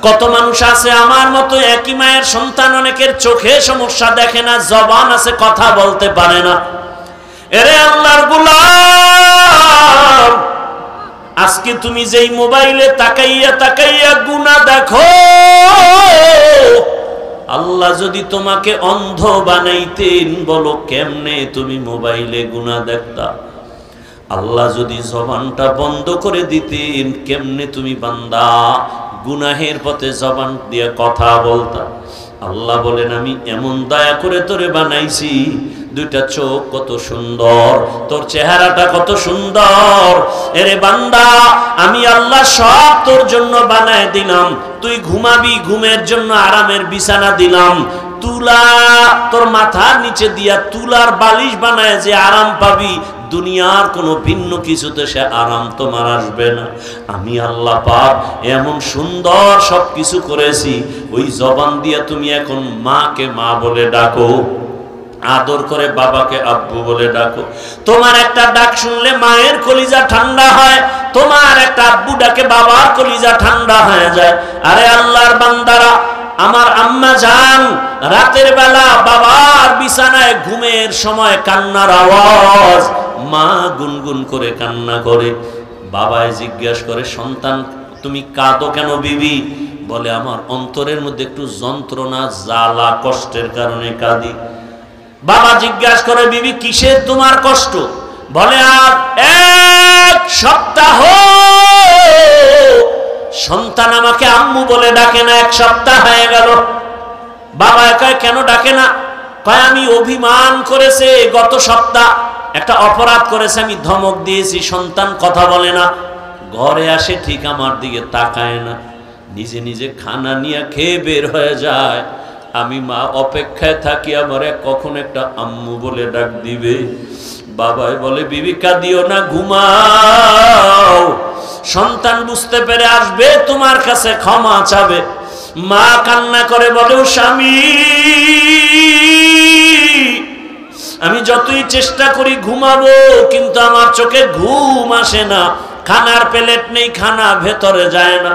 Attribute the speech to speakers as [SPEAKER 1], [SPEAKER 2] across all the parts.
[SPEAKER 1] কত মানুষ আছে আমার মতো একই মায়ের সন্তান, অনেকের চোখে সমস্যা, দেখে না, জবান আছে, কথা বলতে পারে না। এরে আল্লাহর গোলাম, আজকে তুমি যেই মোবাইলে তাকাইয়া তাকাইয়া গুনাহ দেখো, আল্লাহ যদি তোমাকে অন্ধ বানাইতেন, বলো কেমনে তুমি মোবাইলে গুনাহ দেখতা? আল্লাহ যদি জবানটা বন্ধ করে দিতেন, কেমনে তুমি বান্দা গুনাহের পথে জবান দিয়ে কথা বলতা? আল্লাহ বলেন, আমি এমন দয়া করে তোরে বানাইছি, দুইটা চোখ কত সুন্দর, তোর চেহারাটা কত সুন্দর। এরে বান্দা, আমি আল্লাহ সব তোর জন্য বানায় দিলাম। তুই ঘুমাবি, ঘুমের জন্য আরামের বিছানা দিলাম। তুলা তোর মাথার নিচে দিয়া তুলার বালিশ বানায় যে আরাম পাবি, দুনিয়ার কোনো ভিন্ন কিছুতে সে আরাম তোমার আসবে না। আমি আল্লাহ পাক এমন সুন্দর সব কিছু করেছি, ওই জবান দিয়া তুমি এখন মাকে মা বলে ডাকো, আদর করে বাবাকে আব্বু বলে ডাকো। তোমার একটা ডাক শুনলে মায়ের কলিজা ঠান্ডা হয়, তোমার একটা আব্বু ডাকে বাবার কলিজা ঠান্ডা হয়ে যায়। আরে আল্লাহর বান্দারা, আমার আম্মা জান রাতের বেলা বাবার বিছানায় ঘুমের সময় কান্নার আওয়াজ, মা গুনগুন করে কান্না করে। বাবায় জিজ্ঞাসা করে, সন্তান তুমি কাঁদো কেন বিবি? বলে, আমার অন্তরের মধ্যে একটু যন্ত্রণা, জ্বালা, কষ্টের কারণে কাঁদি। বাবা জিজ্ঞাসা করে, বিবি কিসের তোমার কষ্ট? বলে, আর 1 সপ্তাহ সন্তান আমাকে আম্মু বলে ডাকে না, 1 সপ্তাহ হয়ে গেল। বাবা কয়, কেন ডাকে না? কয়, আমি অভিমান করেছে, গত সপ্তাহ একটা অপরাধ করেছে, আমি ধমক দিয়েছি, সন্তান কথা বলে না। ঘরে আসে ঠিক আমার দিকে তাকায় না, নিজে নিজে খানা নিয়ে খেয়ে বের হয়ে যায়। আমি মা অপেক্ষায় থাকি আমারে কখন একটা আম্মু বলে ডাক দিবে। বাবাই বলে, বিবি কাঁদিও না, ঘুমাও। সন্তান বুঝতে পেরে আসবে, তোমার কাছে ক্ষমা চাবে। মা কান্না করে বলে, ও স্বামী, আমি যতই চেষ্টা করি ঘুমাবো, কিন্তু আমার চোখে ঘুম আসে না। খানার প্লেট নেই, খানা ভেতরে যায় না।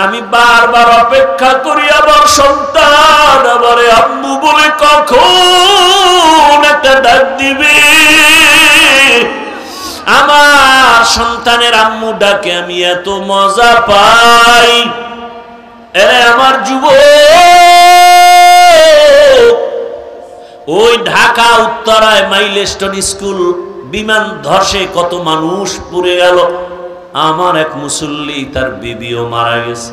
[SPEAKER 1] আমি বারবার অপেক্ষা করি, আবার সন্তান আমারে আম্মু বলে কখন একটা ডাক দিবে। আমার সন্তানের আম্মু ডাকে আমি এত মজা পাই। এরে আমার যুবক, ওই ঢাকা উত্তরায় মাইলস্টোন স্কুল বিমান ধসে কত মানুষ পুড়ে গেল। আমার এক মুসল্লি, তার বিবিও মারা গেছে।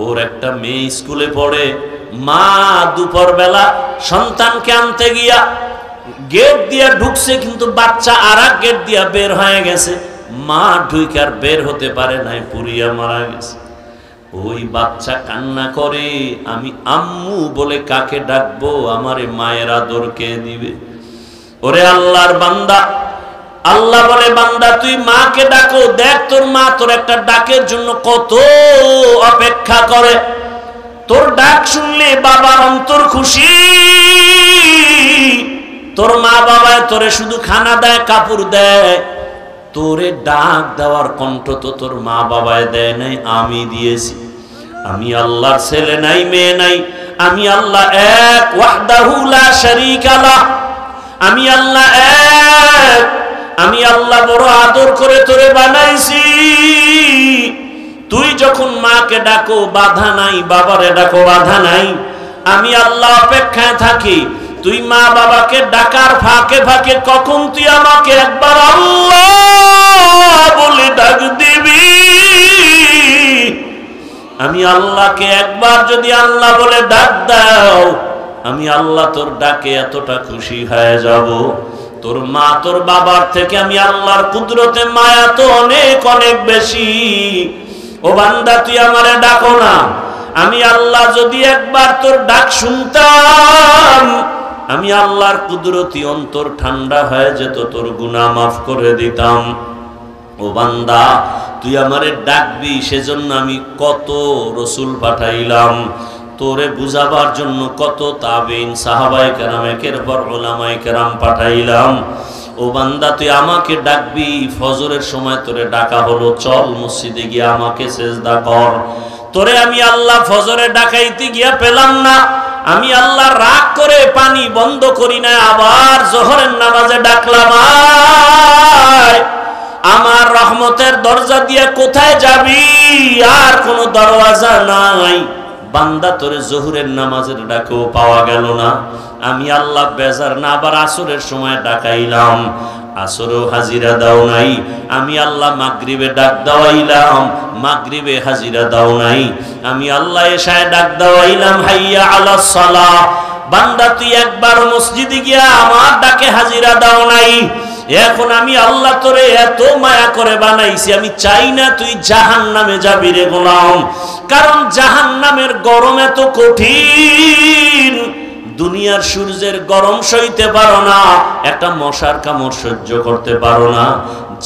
[SPEAKER 1] ওর একটা মেয়ে স্কুলে পড়ে, মা দুপুর বেলা সন্তানকে আনতে গিয়া গেট দিয়া ঢুকছে, কিন্তু বাচ্চা আর এক গেট দিয়া বের হয়ে গেছে। মা ঢুকে আর বের হতে পারে নাই, পুড়িয়া মারা গেছে। ওই বাচ্চা কান্না করে, আমি আম্মু বলে কাকে ডাকবো? আমারে মায়ের আদর কে দিবে? ওরে আল্লাহর বান্দা, আল্লাহ বলে, বান্দা তুই মাকে ডাকো, দেখ তোর মা তোর একটা ডাকের জন্য কত অপেক্ষা করে। তোর ডাক শুনলে বাবার অন্তর খুশি। তোর মা বাবায় তোরে শুধু খানা দেয়, কাপড় দেয়, তোরে ডাক দেওয়ার কণ্ঠ তো তোর মা বাবায় দেয় নাই, আমি দিয়েছি। আমি আল্লাহর ছেলে নাই, মেয়ে নাই। আমি আল্লাহ এক, ওয়াহদাহু লা শারীকা লাহ। আমি আল্লাহ এক। আমি আল্লাহ বড় আদর করে তোরে বানাইছি। তুই যখন মাকে ডাকো বাধা নাই, বাবারে ডাকো বাধা নাই। আমি আল্লাহ অপেক্ষায় থাকি, তুই মা বাবাকে ডাকার ফাঁকে ফাঁকে কখন তুই আমাকে একবার আল্লাহ বলে ডাক দিবি। আমি আল্লাহকে একবার যদি আল্লাহ বলে ডাক দাও, আমি আল্লাহ তোর ডাকে এতটা খুশি হয়ে যাব। তোর মা তোর বাবার থেকে আমি আল্লাহর কুদরতে মায়া তো অনেক অনেক বেশি। ও বান্দা, তুই আমারে ডাকো না। আমি আল্লাহ যদি একবার তোর ডাক শুনতাম, আমি আল্লাহর কুদরতি অন্তর ঠান্ডা হয়ে যেত, তোর গুনাহ মাফ করে দিতাম। ও বান্দা, তুই আমারে ডাকবি, সেজন্য আমি কত রসুল পাঠাইলাম তোরে বুঝাবার জন্য, কত তাবিন, সাহাবায়ে কেরাম, একের পর উলামায়ে কেরাম পাঠাইলাম। ও বান্দা, তুই আমাকে ডাকবি। ফজরের সময় তোরে ডাকা হলো, চল মসজিদে গিয়ে আমাকে সেজদা কর। তোরে আমি আল্লাহ ফজরে ডাকাইতে গিয়া পেলাম না, আমি আল্লাহ রাগ করে পানি বন্ধ করি না, আবার জোহরের নামাজে ডাকলাম, আমার রহমতের দরজা দিয়ে কোথায় যাবি? আর কোনো দরওয়াজা নাই। বান্দা তোরে জোহরের নামাজের ডাকেও পাওয়া গেল না, আমি আল্লাহ বেজার না, আবার আসরের সময় ডাকাইলাম, আসরেও হাজিরা দাও নাই। আমি আল্লাহ মাগরিবে ডাক দাওয়াইলাম, মাগরিবে হাজিরা দাও নাই। আমি আল্লাহ এশায় ডাক দাওয়াইলাম, হাইয়া আলাস সালাহ। বান্দা তুই একবার মসজিদে গিয়া আমার ডাকে হাজিরা দাও নাই। এখন আমি আল্লাহ তোরে এত মায়া করে বানাইছি, আমি চাই না তুই জাহান্নামে যাবি রে গোলাম, কারণ জাহান্নামের গরম এত কঠিন, দুনিয়ার সূর্যের গরম সইতে পারো না, একটা মশার কামড় সহ্য করতে পারো না,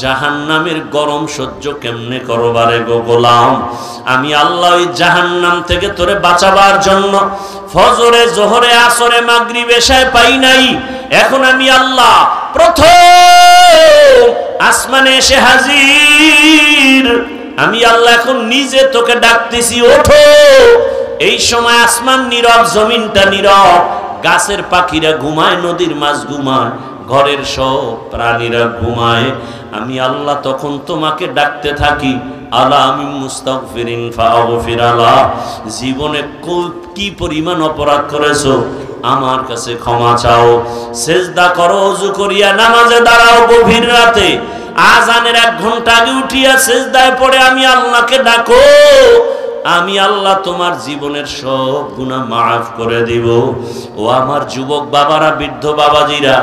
[SPEAKER 1] জাহান্নামের গরম সহ্য কেমনে করবারে গো গোলাম? আমি আল্লাহ ওই জাহান্নাম থেকে তোরে বাঁচাবার জন্য ফজরে, জোহরে, আসরে, মাগরিবে, এশায় পাই নাই। এখন আমি আল্লাহ প্রথম আসমানে এসে হাজির, আমি আল্লাহ এখন নিজে তোকে ডাকতেছি, ওঠো। এই সময় আসমান নীরব, জমিনটা নীরব, গাছের পাখিরা ঘুমায়, নদীর মাছ ঘুমায়, ঘরের সব প্রাণীরা ঘুমায়। আমি আল্লাহ তখন তোমাকে ডাকতে থাকি, আলা আমি মুস্তাগফিরিন ফাগফির আলা, জীবনে কি পরিমাণ অপরাধ করেছো, আমার কাছে ক্ষমা চাও। সেজদা করো, ওযু করিয়া নামাজে দাঁড়াও, গভীর রাতে আজানের 1 ঘন্টা আগে উঠিয়া সেজদায় পড়ে আমি আল্লাহকে ডাকো, আমি আল্লাহ তোমার জীবনের সব গুনাহ মাফ করে দিব। ও আমার যুবক বাবারা, বৃদ্ধ বাবাজিরা,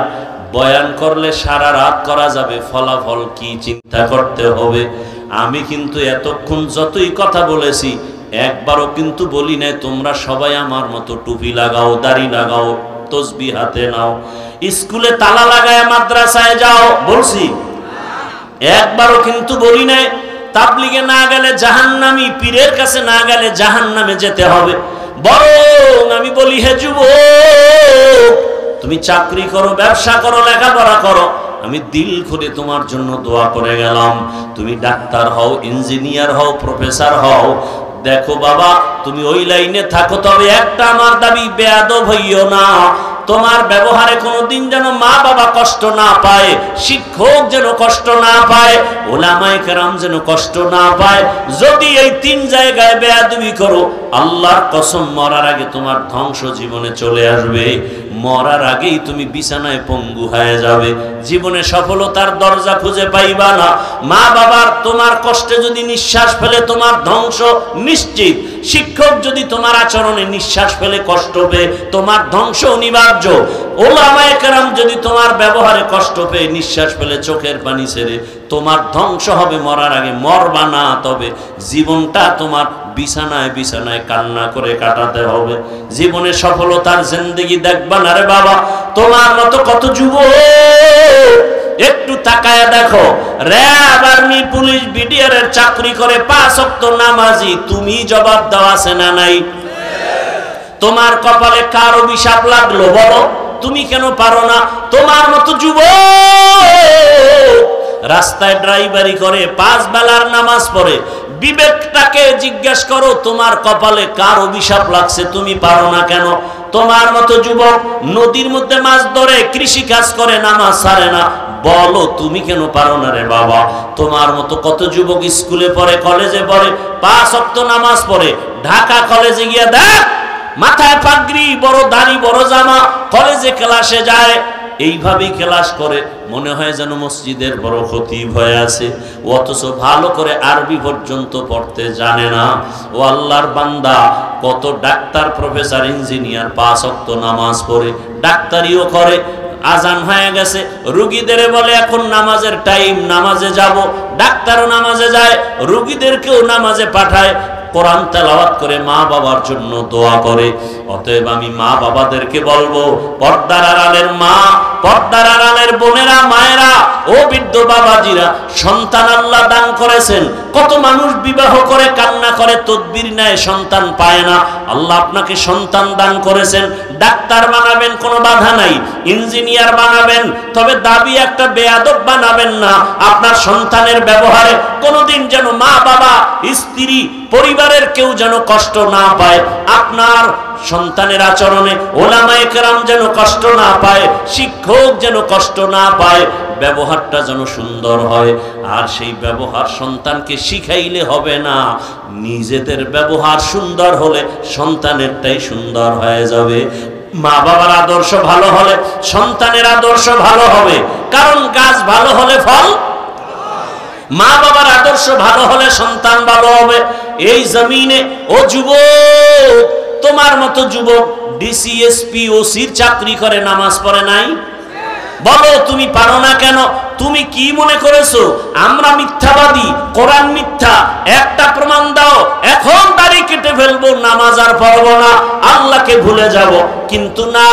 [SPEAKER 1] বয়ান করলে সারা রাত করা যাবে, ফলাফল কি চিন্তা করতে হবে। আমি কিন্তু এতক্ষণ যতই কথা বলেছি একবারও কিন্তু বলি নাই তোমরা সবাই আমার মতো টুপি লাগাও, দাড়ি লাগাও, তসবিহ হাতে নাও, স্কুলে তালা লাগায় মাদ্রাসায় যাও, বলছি? একবারও কিন্তু বলি নাই তাবলিগে না গেলে জাহান্নামী, পীরের কাছে না গেলে জাহান্নামে যেতে হবে। বরং আমি বলি, হে যুবক, তুমি চাকরি করো, ব্যবসা করো, লেখাপড়া করো, আমি দিল খুলে তোমার জন্য দোয়া করে গেলাম। তুমি ডাক্তার হও, ইঞ্জিনিয়ার হও, প্রফেসর হও, দেখো বাবা তুমি ওই লাইনে থাকো, তবে একটা আমার দাবি, বেয়াদব হইও না। তোমার ব্যবহারে কোনোদিন যেন মা বাবা কষ্ট না পায়, শিক্ষক যেন কষ্ট না পায়, ওলামায়ে কেরাম যেন কষ্ট না পায়। যদি এই 3 জায়গায় বেয়াদবি করো, আল্লাহর কসম মরার আগে তোমার ধ্বংস জীবনে চলে আসবে। মরার আগেই তুমি বিছানায় পঙ্গু হয়ে যাবে, জীবনে সফলতার দরজা খুঁজে পাইবা না। মা বাবার তোমার কষ্টে যদি নিঃশ্বাস ফেলে তোমার ধ্বংস নিশ্চিত। শিক্ষক যদি তোমার আচরণে নিঃশ্বাস ফেলে, কষ্ট পেয়ে, তোমার ধ্বংস অনিবার্য। ওলামায়ে কেরাম যদি তোমার ব্যবহারে কষ্ট পেয়ে, নিঃশ্বাস ফেলে, চোখের পানি ছেড়ে, তোমার ধ্বংস হবে মরার আগে। মরবা না, তবে জীবনটা তোমার বিছানায় বিছানায় কান্না করে কাটাতে হবে। জীবনে সফলতার জিন্দেগি দেখবা না রে বাবা। তোমার মতো কত যুবক একটু তাকায় দেখো, র‍্যাব, আর্মি, পুলিশ, বিডিআর এর চাকরি করে, 5 ওয়াক্ত নামাজি, তুমি জবাব দাও আছে না নাই? তোমার কপালে কার অভিশাপ লাগলো বলো? তুমি কেন পারো না? তোমার মতো যুবক রাস্তায় ড্রাইভারি করে, 5 বেলার নামাজ পড়ে, বিবেকটাকে জিজ্ঞেস করো, তোমার কপালে কার অভিশাপ লাগছে, তুমি পারো না কেন? তোমার মতো যুবক নদীর মধ্যে মাছ ধরে, কৃষি কাজ করে, নামাজ ছাড়ে না, বলো তুমি কেন পারো না রে বাবা? তোমার মতো কত যুবক স্কুলে পড়ে, কলেজে পড়ে, 5 ওয়াক্ত নামাজ পড়ে, ঢাকা কলেজে গিয়ে দেখ মাথায় পাগড়ি, বড় দাড়ি, বড় জামা, কলেজে ক্লাসে যায়, এইভাবেই ক্লাস করে, মনে হয় যেন মসজিদের বড় খতিব হয়ে আছে, অথচ ভালো করে আরবি পর্যন্ত পড়তে জানে না। ও আল্লাহর বান্দা, কত ডাক্তার, প্রফেসর, ইঞ্জিনিয়ার 5 ওয়াক্ত নামাজ পড়ে, ডাক্তারিও করে, আজান হয়ে গেছে, রোগীদের বলে এখন নামাজের টাইম, নামাজে যাব, ডাক্তারও নামাজে যায়, রোগীদেরকেও নামাজে পাঠায়, কোরআন তেলাওয়াত করে, মা বাবার জন্য দোয়া করে। অতএব আমি মা বাবাদেরকে বলবো, পর্দার আড়ালের মা, পর্দার আড়ালের বোনেরা, মায়েরা, ও বৃদ্ধ বাবাজিরা, সন্তান আল্লাহ দান করেছেন। কত মানুষ বিবাহ করে কান্না করে, তদবির নেয়, সন্তান পায় না। আল্লাহ আপনাকে সন্তান দান করেছেন। ডাক্তার বানাবেন, কোনো বাধা নাই। ইঞ্জিনিয়ার বানাবেন, তবে দাবি একটা বেয়াদব বানাবেন না। আপনার সন্তানের ব্যবহারে কোনোদিন যেন মা বাবা, স্ত্রী, পরিবারের কেউ যেন কষ্ট না পায়। আপনার সন্তানের আচরণে ওলামায়ে কেরাম যেন কষ্ট না পায়, শিক্ষক যেন কষ্ট না পায়। ব্যবহারটা যেন সুন্দর হয়। আর সেই ব্যবহার সন্তানকে শিখাইলে হবে না, নিজেদের ব্যবহার সুন্দর হলে সন্তানেরটাই সুন্দর হয়ে যাবে। মা বাবার আদর্শ ভালো হলে সন্তানের আদর্শ ভালো হবে, কারণ গাছ ভালো হলে ফল। মা বাবার আদর্শ ভালো হলে সন্তান ভালো হবে। এই জমিনে ও যুবক, তোমার মতো যুবক ডিসিএসপি ওসির চাকরি করে, নামাজ পড়ে নাই? বলো তুমি পারো না কেন? তুমি কি মনে করেছো আমরা মিথ্যাবাদী, কোরআন মিথ্যা? একটা প্রমাণ দাও, এখন দাড়ি কেটে ফেলবো, নামাজ আর পড়বো না, আল্লাহকে ভুলে যাব। কিন্তু না,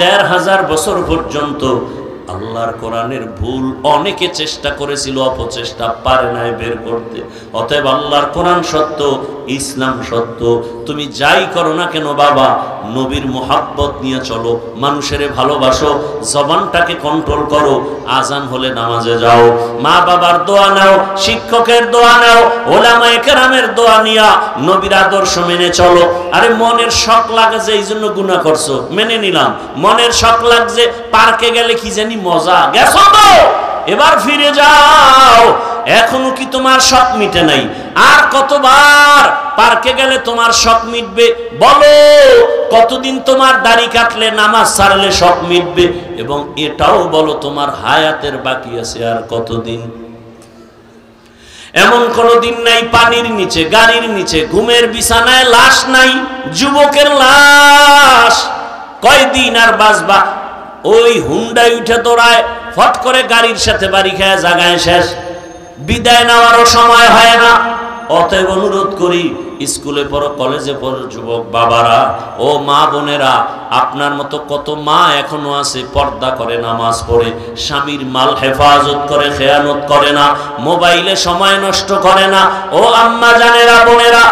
[SPEAKER 1] ১৫০০ বছর পর্যন্ত আল্লাহর কোরআনের ভুল অনেকে চেষ্টা করেছিল, অপচেষ্টা, পারে নাই বের করতে। অতএব আল্লাহর কোরআন সত্য, ইসলাম সত্য। তুমি যাই করো না কেন বাবা, নবীর মোহাব্বত নিয়ে চলো, মানুষের ভালোবাসো, জবানটাকে কন্ট্রোল করো। আজান হলে নামাজে যাও, মা বাবার দোয়া নাও, শিক্ষকের দোয়া নাও, ওলামায়ে কেরামের দোয়া নিয়া নবীর আদর্শ মেনে চলো। আরে মনের শখ লাগে যে এই জন্য গুনাহ করছো, মেনে নিলাম। মনের শখ লাগছে পার্কে গেলে কি জানি মজা, গেছো তো, এবার ফিরে যাও। এখনো কি তোমার শখ মিটে নাই? আর কতবার পার্কে গেলে তোমার শখ মিটবে? বলো কতদিন তোমার দাড়ি কাটলে, নামাজ ছাড়লে শখ মিটবে? এবং এটাও বলো তোমার হায়াতের বাকি আছে আর কতদিন? এমন কোনো দিন নাই পানির নিচে, গাড়ির নিচে, ঘুমের বিছানায় লাশ নাই, যুবকের লাশ। কয়দিন আর বাঁচবা? ওই হুন্ডাই উঠে দৌড়ায়, ফট করে গাড়ির সাথে বাড়ি খেয়ে জায়গায় শেষ, বিদায় নেওয়ারও সময় হয় না। অতএব অনুরোধ করি, স্কুলে পড়ো, কলেজে পড়ো যুবক বাবারা, ও মা বোনেরা, আপনার মতো কত মা এখনো আছে পর্দা করে, নামাজ পড়ে, স্বামীর মাল হেফাজত করে, খেয়ানত করে না, মোবাইলে সময় নষ্ট করে না। ও আম্মা জানেরা, বোনেরা,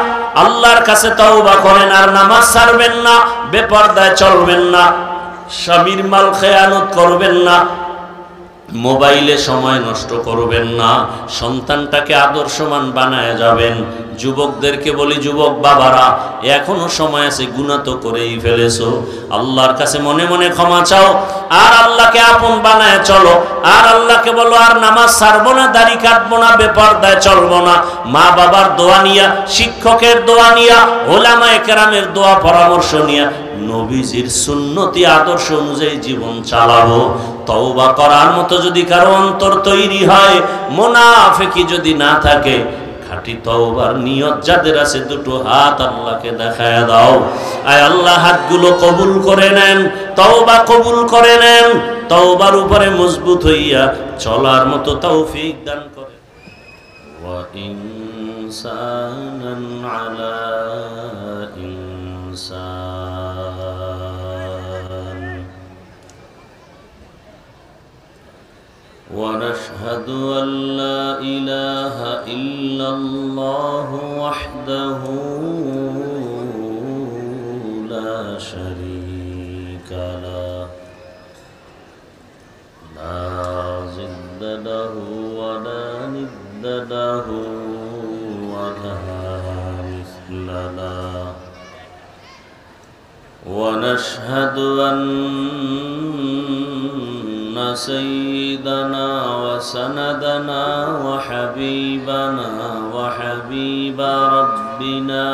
[SPEAKER 1] আল্লাহর কাছে তওবা করেন আর নামাজ ছাড়বেন না, বেপর্দায় চলবেন না, স্বামীর মাল খেয়ানত করবেন না, মোবাইলে সময় নষ্ট করবেন না, সন্তানটাকে আদর্শমান বানায় যাবেন। যুবকদেরকে বলি, যুবক বাবারা, এখনো সময় আছে, গুনাহ তো করেই ফেলেছো, আল্লাহর কাছে মনে মনে ক্ষমা চাও, আর আল্লাহকে আপন বানায় চলো। আর আল্লাহকে বলো, আর নামাজ ছাড়বো না, দাড়ি কাটবো না, বেপরদায় চলবো না, মা বাবার দোয়া নিয়া, শিক্ষকের দোয়া নিয়া, ওলামায়ে কেরামের দোয়া পরামর্শ নিয়া নবীজির সুন্নতি আদর্শ অনুযায়ী জীবন চালাবো। তওবা করার মতো যদি কারো অন্তর তৈরি হয়, মুনাফিকি যদি না থাকে, খাঁটি তওবার নিয়ত যাদের আছে, দুটো হাত আল্লাহকে দেখায় দাও। আয় আল্লাহ, হাতগুলো কবুল করে নেন, তওবা কবুল করে নেন, তওবার উপরে মজবুত হইয়া চলার মতো তৌফিক দান করে। ওয়া ইনসানান আলা ইনসান ونشهد أن لا إله إلا الله وحده لا شريك له لا ضد له ولا ند له ولا مثل له ونشهد أن سيدنا وسندنا وحبيبنا وحبيب ربنا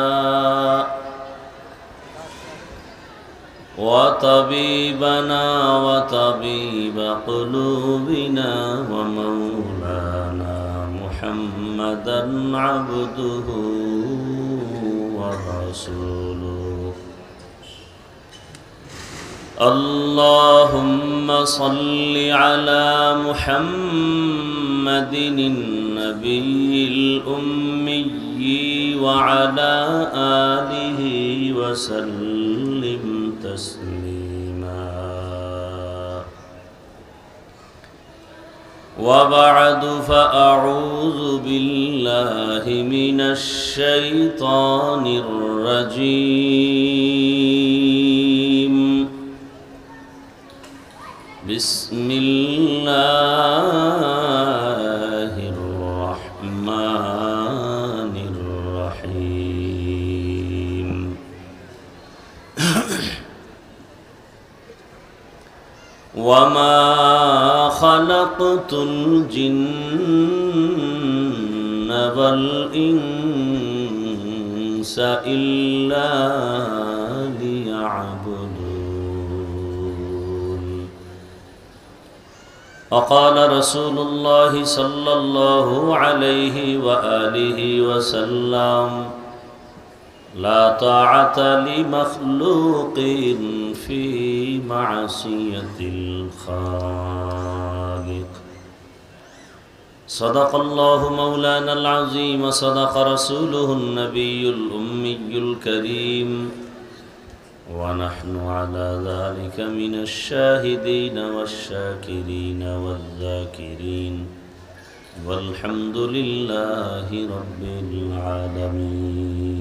[SPEAKER 1] وطبيبنا وطبيب قلوبنا ومولانا محمدا عبده ورسوله اللهم صل على محمد النبي الأمي وعلى آله وسلم تسليما وبعد فأعوذ بالله من الشيطان الرجيم بسم الله الرحمن الرحيم وما خلقت الجن والإنس إلا ليعبدون وقال رسول الله صلى الله عليه وآله وسلم لا طاعة لمخلوق في معصية الخالق صدق الله مولانا العظيم وصدق رسوله النبي الأمي الكريم ونحن على ذلك من الشاهدين والشاكرين والذاكرين والحمد لله رب العالمين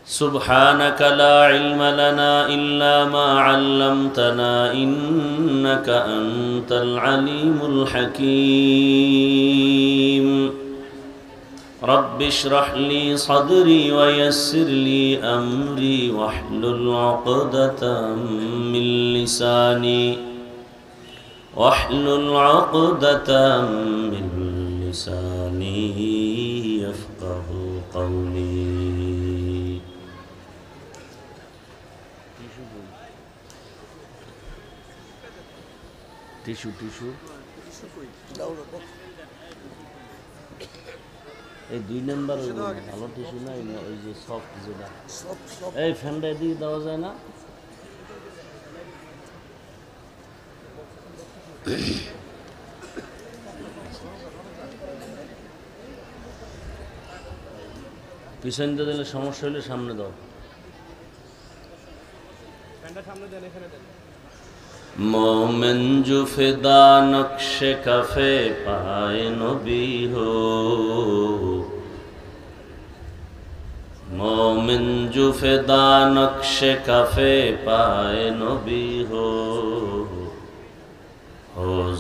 [SPEAKER 1] سبحانك لا علم لنا إلا ما علمتنا إنك أنت العليم الحكيم رب اشرح لي صدري ويسر لي أمري واحلل عقدة من لساني واحلل عقدة من لساني يفقه قولي টিস্যু টিস্যু এই 2 নাম্বার ভালো টিস্যু না ওই যে সফট যেটা এই ফ্যানটা দিয়ে দেওয়া যায় না পিছনটা দিলে সমস্যা হলে সামনে দাও ফ্যানটা সামনে দেন এখানে দেন मोमिन जो फिदा नक्श कफे पाए नबी हो मोमिन जो फिदा नक्श कफे पाए नबी हो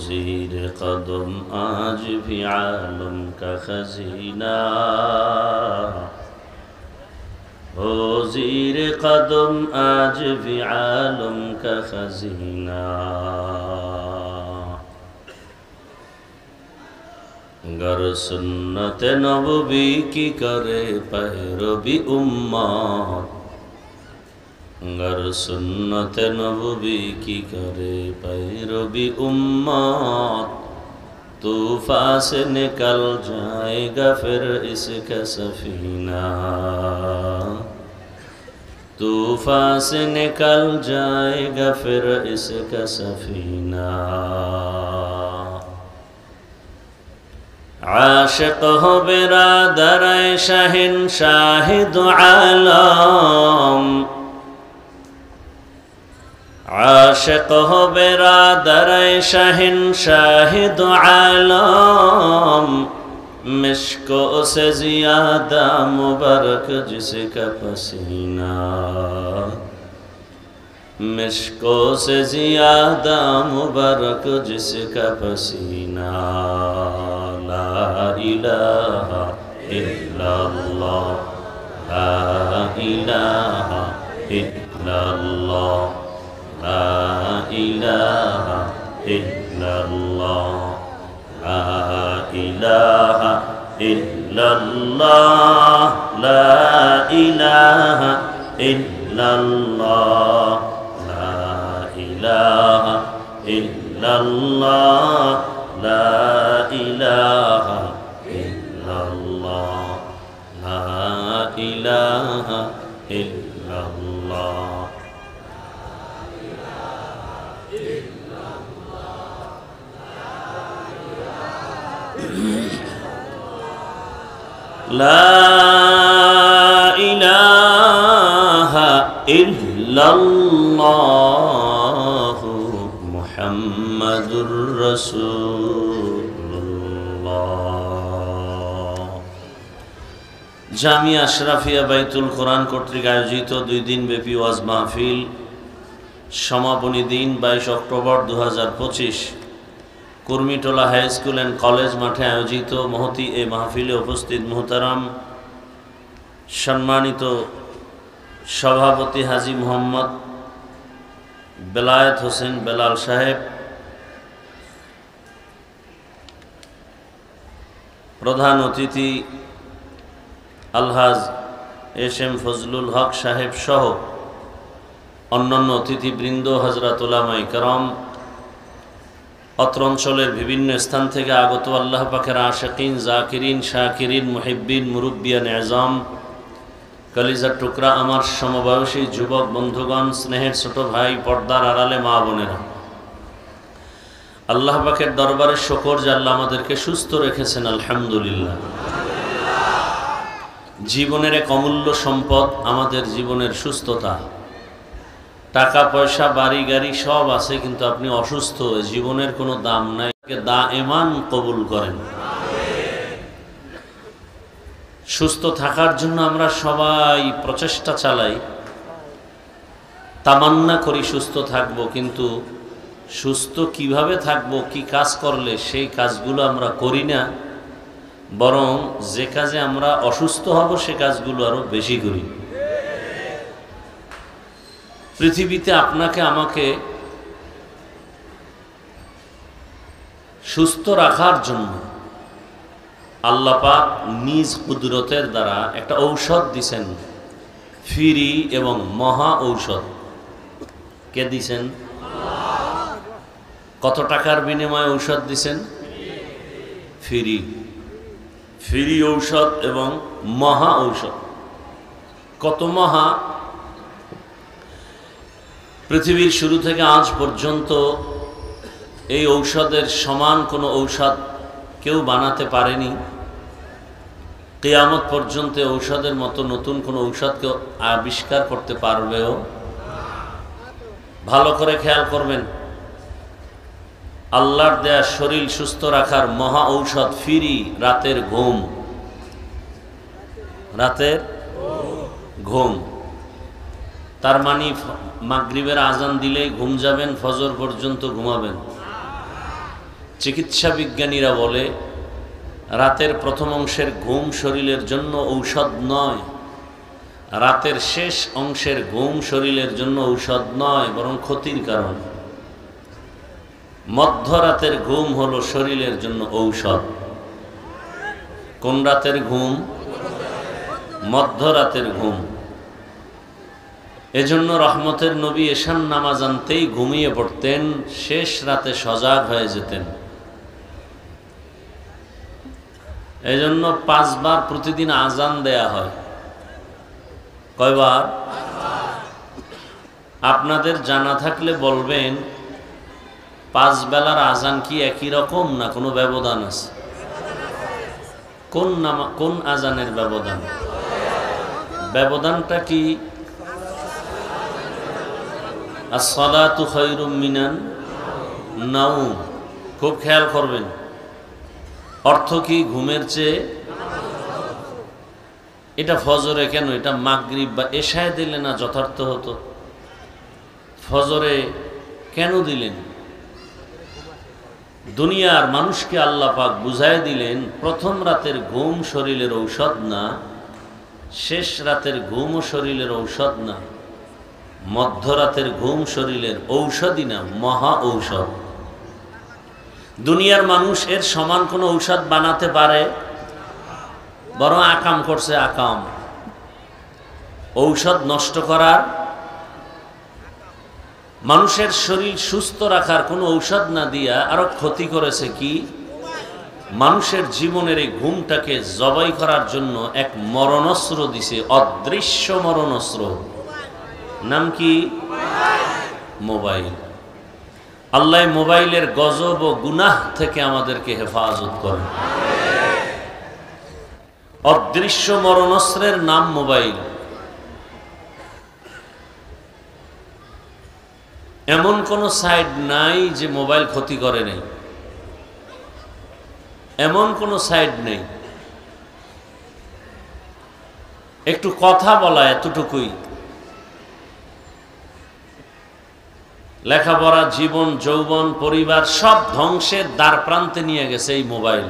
[SPEAKER 1] ज़ीर कदम आज भी आलम का खजीना हो ज़ीर कदम आज भी आलम का खजीना गर सुन्नत नबवी की करे पैरवी उम्मत गर सुन्नत नबवी की करे पैरवी उम्मत तूफ़ान से निकल जाएगा फिर इसका सफीना तूफ़ान से निकल जाएगा फिर इसका सफीना आशिक़ हो बिरादर शहन शाहिद आलम आशिक़ हो बिरादर शहन शाहिद आलम मिश्को से ज़्यादा मुबारक जिसका पसीना मिश्को से ज़्यादा मुबारक जिसका पसीना ला इलाहा इल्लल्लाह ला इलाहा इल्लल्लाह ला इलाहा इल्लल्लाह ला इलाहा इल्लल्लाह ला इलाहा इल्लल्लाह ला इलाहा इल्लल्लाह ला इलाहा इल्लल्लाह ला इलाहा इल्लल्लाह لا إله إلا الله محمد জামিয়া আশরাফিয়া বাইতুল কোরআন কর্তৃক আয়োজিত 2 দিন ব্যাপী ওয়াজ মাহফিল সমাপনী দিন 22 October 2025 Kurmitola high school and college মাঠে আয়োজিত মহতি এই মাহফিলে উপস্থিত মুহতারাম সম্মানিত সভাপতি হাজী মোহাম্মদ বেলায়েত হোসেন বেলাল সাহেব, প্রধান অতিথি আলহাজ এস.এম. ফজলুল হক সাহেব সহ অন্যান্য অতিথিবৃন্দ, হযরত উলামায়ে কেরাম, অত্র অঞ্চলের বিভিন্ন স্থান থেকে আগত আল্লাহ পাকের আশিকিন, জাকিরিন, শাকিরিন, মুহিব্বিন, মুরব্বিয়ান এজাম, কলিজার টুকরা আমার সমবয়সী যুবক বন্ধুগণ, স্নেহের ছোট ভাই, পর্দার আড়ালে মা বোনেরা, আল্লাহ পাকের দরবারে শুকর যে আল্লাহ আমাদেরকে সুস্থ রেখেছেন, আলহামদুলিল্লাহ। জীবনের এক অমূল্য সম্পদ আমাদের জীবনের সুস্থতা। টাকা পয়সা বাড়ি গাড়ি সব আছে, কিন্তু আপনি অসুস্থ, জীবনের কোনো দাম নাই। দায়েমান কবুল করেন। সুস্থ থাকার জন্য আমরা সবাই প্রচেষ্টা চালাই, তামান্না করি সুস্থ থাকব, কিন্তু সুস্থ কিভাবে থাকব, কি কাজ করলে সেই কাজগুলো আমরা করি না, বরং যে কাজে আমরা অসুস্থ হব সে কাজগুলো আরো বেশি করি। পৃথিবীতে আপনাকে আমাকে সুস্থ রাখার জন্য আল্লাহ পাক নিজ কুদরতের দ্বারা একটা ঔষধ দিছেন, ফ্রি এবং মহা ঔষধ। কে দিছেন? কত টাকার বিনিময়ে ঔষধ দিছেন? ফ্রি। ফ্রি ঔষধ এবং মহা ঔষধ। কত মহা! পৃথিবীর শুরু থেকে আজ পর্যন্ত এই ঔষধের সমান কোনো ঔষধ কেউ বানাতে পারেনি। কিয়ামত পর্যন্ত ঔষধের মতো নতুন কোনো ঔষধ কেউ আবিষ্কার করতে পারবেও। ভালো করে খেয়াল করবেন, আল্লাহর দেয়া শরীর সুস্থ রাখার মহা ঔষধ ফ্রি রাতের ঘুম। রাতের ঘুম তার মানে মাগরিবের আজান দিলেই ঘুম যাবেন, ফজর পর্যন্ত ঘুমাবেন। চিকিৎসা বিজ্ঞানীরা বলে রাতের প্রথম অংশের ঘুম শরীরের জন্য ঔষধ নয়, রাতের শেষ অংশের ঘুম শরীরের জন্য ঔষধ নয়, বরং ক্ষতির কারণ। মধ্যরাতের ঘুম হলো শরীরের জন্য ঔষধ। কোন রাতের ঘুম? মধ্যরাতের ঘুম। এজন্য রহমতের নবী এশান নামাজ আনতেই ঘুমিয়ে পড়তেন, শেষ রাতে সজাগ হয়ে যেতেন। এজন্য 5 বার প্রতিদিন আজান দেয়া হয়। কয়বার? আপনাদের জানা থাকলে বলবেন, 5 বেলার আজান কি একই রকম না কোনো ব্যবধান আছে? কোন আজানের ব্যবধান? ব্যবধানটা কি? as-salatu khairum minan naum। খুব খেয়াল করবেন, অর্থ কি? ঘুমের চেয়ে। এটা ফজরে কেন? এটা মাগরিব বা এশায় দিলে না যথার্থ হতো? ফজরে কেন দিলেন? দুনিয়ার মানুষকে আল্লাহ পাক বুঝায় দিলেন, প্রথম রাতের ঘুম শরীরের ঔষধ না, শেষ রাতের ঘুমও শরীরের ঔষধ না, মধ্যরাতের ঘুম শরীরের ঔষধই না, মহা ঔষধ। দুনিয়ার মানুষ এর সমান কোনো ঔষধ বানাতে পারে? বরং আকাম করছে, আকাম। ঔষধ নষ্ট করার, মানুষের শরীর সুস্থ রাখার কোনো ঔষধ না দিয়া আরো ক্ষতি করেছে কি? মানুষের জীবনের এই ঘুমটাকে জবাই করার জন্য এক মরণাস্ত্র দিছে, অদৃশ্য মরণাস্ত্র। নাম কি? মোবাইল। আল্লাহ মোবাইলের গজব ও গুনাহ থেকে আমাদেরকে হেফাজত করেন। অদৃশ্য মরণাস্ত্রের নাম মোবাইল। এমন কোনো সাইড নাই যে মোবাইল ক্ষতি করে নাই, এমন কোনো সাইড নেই। একটু কথা বলা এতটুকুই। লেখাপড়া, জীবন, যৌবন, পরিবার সব ধ্বংসের দ্বার প্রান্তে নিয়ে গেছে এই মোবাইল।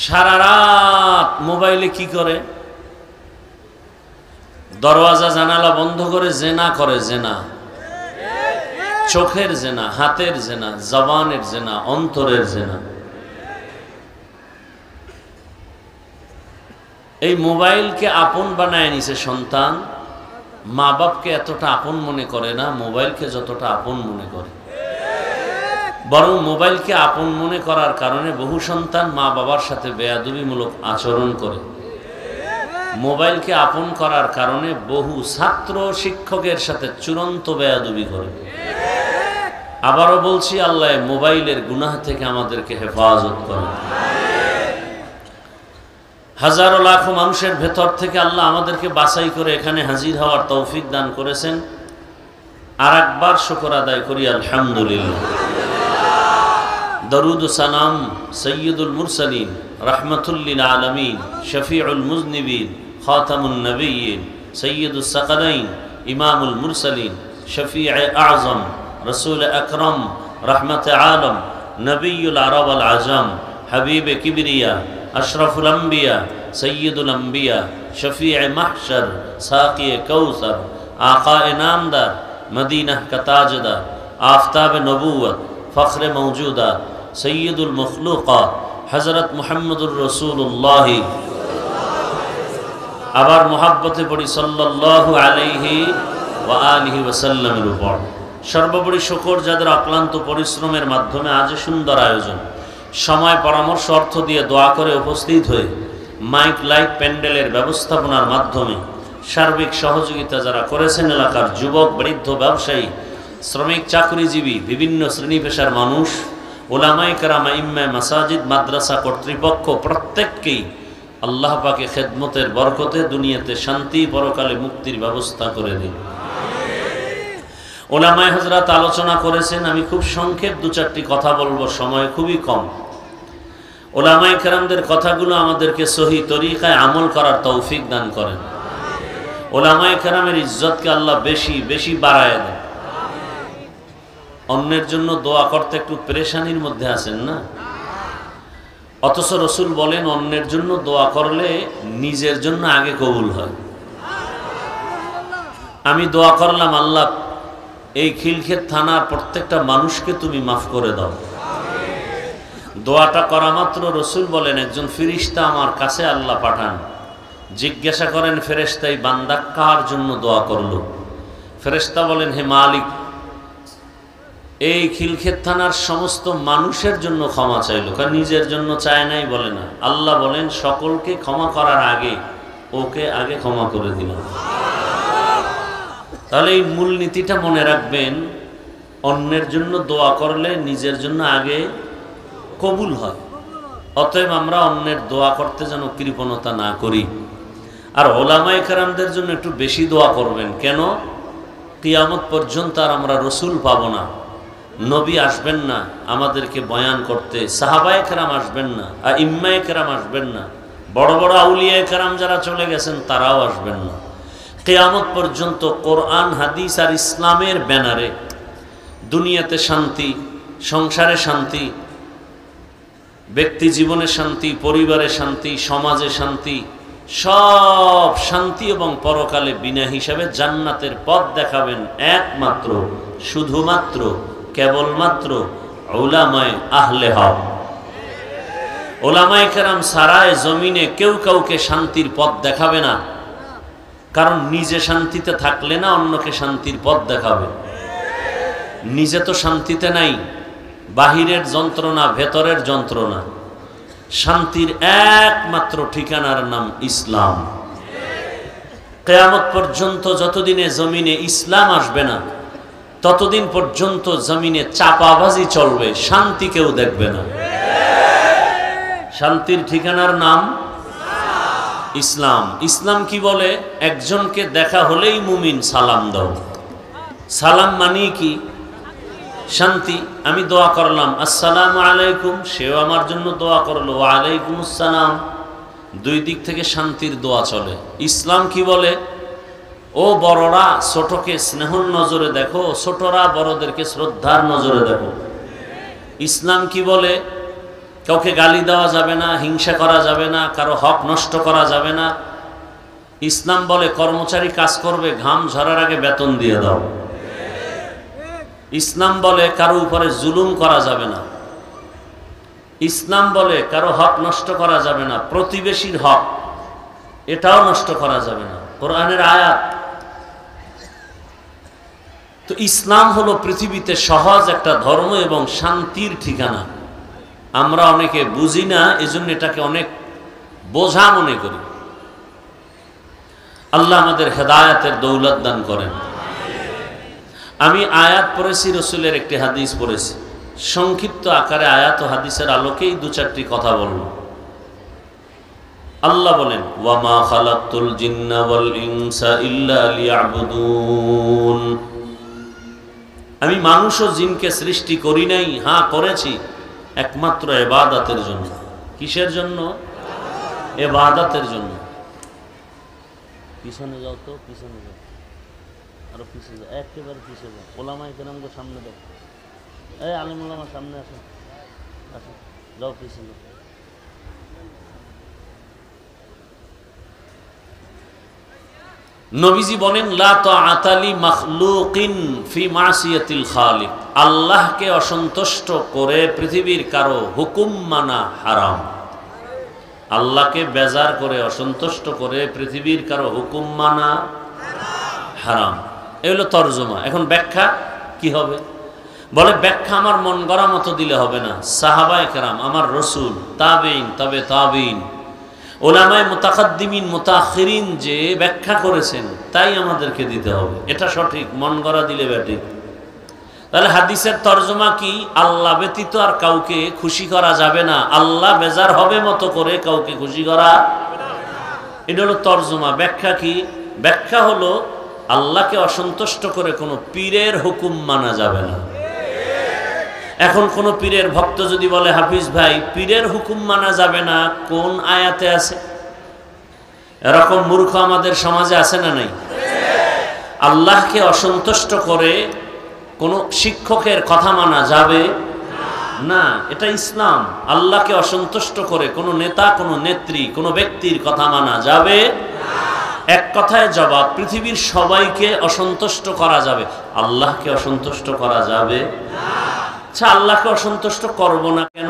[SPEAKER 1] সারা রাত মোবাইলে কি করে? দরওয়াজা জানালা বন্ধ করে জেনা করে, জেনা, চোখের জেনা, হাতের জেনা, জবানের জেনা, অন্তরের জেনা। এই মোবাইলকে আপন বানায় নিছে সন্তান। মা বাপকে এতটা আপন মনে করে না মোবাইলকে যতটা আপন মনে করে। বরং মোবাইলকে আপন মনে করার কারণে বহু সন্তান মা বাবার সাথে বেয়াদবিমূলক আচরণ করে। মোবাইলকে আপন করার কারণে বহু ছাত্র শিক্ষকের সাথে চূড়ান্ত বেয়াদবি করে। আবারও বলছি, আল্লাহ মোবাইলের গুনাহ থেকে আমাদেরকে হেফাজত করে। হাজারো লাখো মানুষের ভেতর থেকে আল্লাহ আমাদেরকে বাছাই করে এখানে হাজির হওয়ার তৌফিক দান করেছেন। আর একবার শুকর আদায় করি আলহামদুলিল্লাহ। দরুদ ও সালাম সৈয়দুল মুরসালিন, রাহমাতুল লিল আলামিন, শফিউল মুজনিবিন, খাতামুন নবিয়্যিন, সৈয়দুস সাকালাইন, ইমামুল মুরসালিন, শফিউ আযম, রাসূল আকরাম, রাহমাতে আলম, নবিয়ুল আরব আল আজম, হাবিবে কিবরিয়া, अशरफुल अंबिया, सैयदुल अंबिया, शफीअ महशर, साक़ी कौसर, आक़ाए नामदार, मदीना का ताजदार, आफ़ताब नबूवत, फ़ख्र मौजूदात, सैयदुल मखलूक़ात, हज़रत मुहम्मदुर रसूलुल्लाह। আবার মোহাব্বতে পড়ি সাল্লাল্লাহু আলাইহি ওয়া আলিহি ওয়াসাল্লামের উপর। সর্বোপরি শুকর যাদের অক্লান্ত পরিশ্রমের মাধ্যমে আজ সুন্দর আয়োজন, সময়, পরামর্শ, অর্থ দিয়ে দোয়া করে উপস্থিত হয়ে মাইক, লাইট, প্যান্ডেলের ব্যবস্থাপনার মাধ্যমে সার্বিক সহযোগিতা যারা করেছেন, এলাকার যুবক, বৃদ্ধ, ব্যবসায়ী, শ্রমিক, চাকরিজীবী, বিভিন্ন শ্রেণী পেশার মানুষ, ওলামায়ে কেরাম, ইমামে মাসাজিদ, মাদ্রাসা কর্তৃপক্ষ, প্রত্যেককেই আল্লাহ পাকে খেদমতের বরকতে দুনিয়াতে শান্তি, পরকালে মুক্তির ব্যবস্থা করে দিন। ওলামায়ে হযরত আলোচনা করেছেন, আমি খুব সংক্ষেপ দু চারটি কথা বলবো, সময় খুবই কম। ওলামায়ে কেরামদের কথাগুলো আমাদেরকে সহি তরিকায় আমল করার তৌফিক দান করেন। ওলামায়ে কেরামের ইজ্জতকে আল্লাহ বেশি বেশি বাড়ায় দেন। অন্যের জন্য দোয়া করতে একটু পেরেশানির মধ্যে আছেন না? অথচ রসুল বলেন অন্যের জন্য দোয়া করলে নিজের জন্য আগে কবুল হয়। আমি দোয়া করলাম, আল্লাহ এই খিলক্ষেত থানার প্রত্যেকটা মানুষকে তুমি মাফ করে দাও। দোয়াটা করা মাত্র রসুল বলেন একজন ফেরেশতা আমার কাছে আল্লাহ পাঠান। জিজ্ঞাসা করেন ফেরেশতা, এই বান্দা কার জন্য দোয়া করলো? ফেরেশতা বলেন, হে মালিক, এই খিলক্ষেত থানার সমস্ত মানুষের জন্য ক্ষমা চাইলো, কারণ নিজের জন্য চায় নাই বলে না। আল্লাহ বলেন সকলকে ক্ষমা করার আগে ওকে আগে ক্ষমা করে দিলাম। তাহলে এই মূলনীতিটা মনে রাখবেন, অন্যের জন্য দোয়া করলে নিজের জন্য আগে কবুল হয়। অতএব আমরা অন্যের দোয়া করতে যেন কৃপণতা না করি। আর ওলামায়ে কেরামদের জন্য একটু বেশি দোয়া করবেন। কেন? কিয়ামত পর্যন্ত আর আমরা রসুল পাব না, নবী আসবেন না আমাদেরকে বয়ান করতে, সাহাবায়ে কেরাম আসবেন না, আইম্মায়ে কেরাম আসবেন না, বড় বড় আউলিয়ায়ে কেরাম যারা চলে গেছেন তারাও আসবেন না। কিয়ামত পর্যন্ত কোরআন, হাদিস আর ইসলামের ব্যানারে দুনিয়াতে শান্তি, সংসারে শান্তি, ব্যক্তি জীবনে শান্তি, পরিবারে শান্তি, সমাজে শান্তি, সব শান্তি এবং পরকালে বিনা হিসাবে জান্নাতের পথ দেখাবেন একমাত্র, শুধুমাত্র, কেবলমাত্র উলামায়ে আহলে হক। উলামায়ে কেরাম সারায় জমিনে কেউ কাউকে শান্তির পথ দেখাবে না, কারণ নিজে শান্তিতে থাকলে না অন্যকে শান্তির পথ দেখাবে। নিজে তো শান্তিতে নাই, বাহিরের যন্ত্রণা, ভেতরের যন্ত্রণা। শান্তির একমাত্র ঠিকানার নাম ইসলাম। কিয়ামত পর্যন্ত যতদিনে জমিনে ইসলাম আসবে না ততদিন পর্যন্ত জমিনে চাপাবাজি চলবে, শান্তি কেউ দেখবে না। শান্তির ঠিকানার নাম ইসলাম। ইসলাম কি বলে? একজনকে দেখা হলেই মুমিন সালাম দাও। সালাম মানে কি? শান্তি। আমি দোয়া করলাম আসসালামু আলাইকুম, সেও আমার জন্য দোয়া করলো ওয়া আলাইকুম আসসালাম। দুই দিক থেকে শান্তির দোয়া চলে। ইসলাম কি বলে? ও বড়রা ছোটকে স্নেহর নজরে দেখো, ছোটরা বড়দেরকে শ্রদ্ধার নজরে দেখো। ইসলাম কি বলে? কাউকে গালি দেওয়া যাবে না, হিংসা করা যাবে না, কারো হক নষ্ট করা যাবে না। ইসলাম বলে কর্মচারী কাজ করবে, ঘাম ঝরার আগে বেতন দিয়ে দাও। ইসলাম বলে কারো উপরে জুলুম করা যাবে না। ইসলাম বলে কারো হক নষ্ট করা যাবে না, প্রতিবেশীর হক এটাও নষ্ট করা যাবে না, কোরআনের আয়াত। তো ইসলাম হলো পৃথিবীতে সহজ একটা ধর্ম এবং শান্তির ঠিকানা। আমরা অনেকে বুঝি না, এজন্য এটাকে অনেক বোঝা মনে করি। আল্লাহ আমাদের হেদায়েতের দৌলত দান করেন। আমি আয়াত পড়েছি, রসুলের একটি হাদিস পড়েছি, সংক্ষিপ্ত আকারে আয়াত ও হাদিসের আলোকেই দু চারটি কথা বলব। আল্লাহ বলেন ওয়ামা খালাকতুল জিন্না ওয়াল ইনসা ইল্লা লিয়াবুদুন, আমি মানুষ ও জিনকে সৃষ্টি করি নাই, হ্যাঁ করেছি একমাত্র ইবাদতের জন্য। কিসের জন্য? ইবাদতের জন্য। পিছনে যাও তো, পিছনে যাও, আরো পিছনে যাও, একেবারে পিছনে যাও। ওলামায়ে কেরামকে সামনে দাও, এই আলিম ওলামা সামনে আসো, আসো, যাও পিছনে। নবীজি বলেন লা তাআতা লি মাখলুকিন ফি মাসিয়াতিল খালিক, আল্লাহকে অসন্তুষ্ট করে পৃথিবীর কারো হুকুম মানা হারাম। আল্লাহকে বেজার করে অসন্তুষ্ট করে পৃথিবীর কারো হুকুম মানা হারাম। এই হলো তরজমা। এখন ব্যাখ্যা কি হবে? বলে ব্যাখ্যা আমার মন গড়া মতো দিলে হবে না। সাহাবায়ে কেরাম, আমার রসুল, তাবেঈন, তবে তাবেঈন, ওলামায়ে মুতাকাদ্দিমিন মুতাআখিরিন যে ব্যাখ্যা করেছেন তাই আমাদেরকে দিতে হবে। এটা সঠিক, মন গড়া দিলে ব্যাঠিক। তাহলে হাদিসের তরজমা কি? আল্লাহ ব্যতীত আর কাউকে খুশি করা যাবে না, আল্লাহ বেজার হবে মতো করে কাউকে খুশি করা, এটা হলো তরজমা। ব্যাখ্যা কি? ব্যাখ্যা হলো আল্লাহকে অসন্তুষ্ট করে কোনো পীরের হুকুম মানা যাবে না। এখন কোন পীরের ভক্ত যদি বলে হাফিজ ভাই পীরের হুকুম মানা যাবে না, কোন আয়াতে আছে? এরকম মূর্খ আমাদের সমাজে আছে না নাই? আল্লাহকে অসন্তুষ্ট করে কোন শিক্ষকের কথা মানা যাবে না, এটা ইসলাম। আল্লাহকে অসন্তুষ্ট করে কোন নেতা, কোন নেত্রী, কোন ব্যক্তির কথা মানা যাবে এক কথায় জবাব, পৃথিবীর সবাইকে অসন্তুষ্ট করা যাবে, আল্লাহকে অসন্তুষ্ট করা যাবে না। আচ্ছা, আল্লাহকে অসন্তুষ্ট করব না কেন?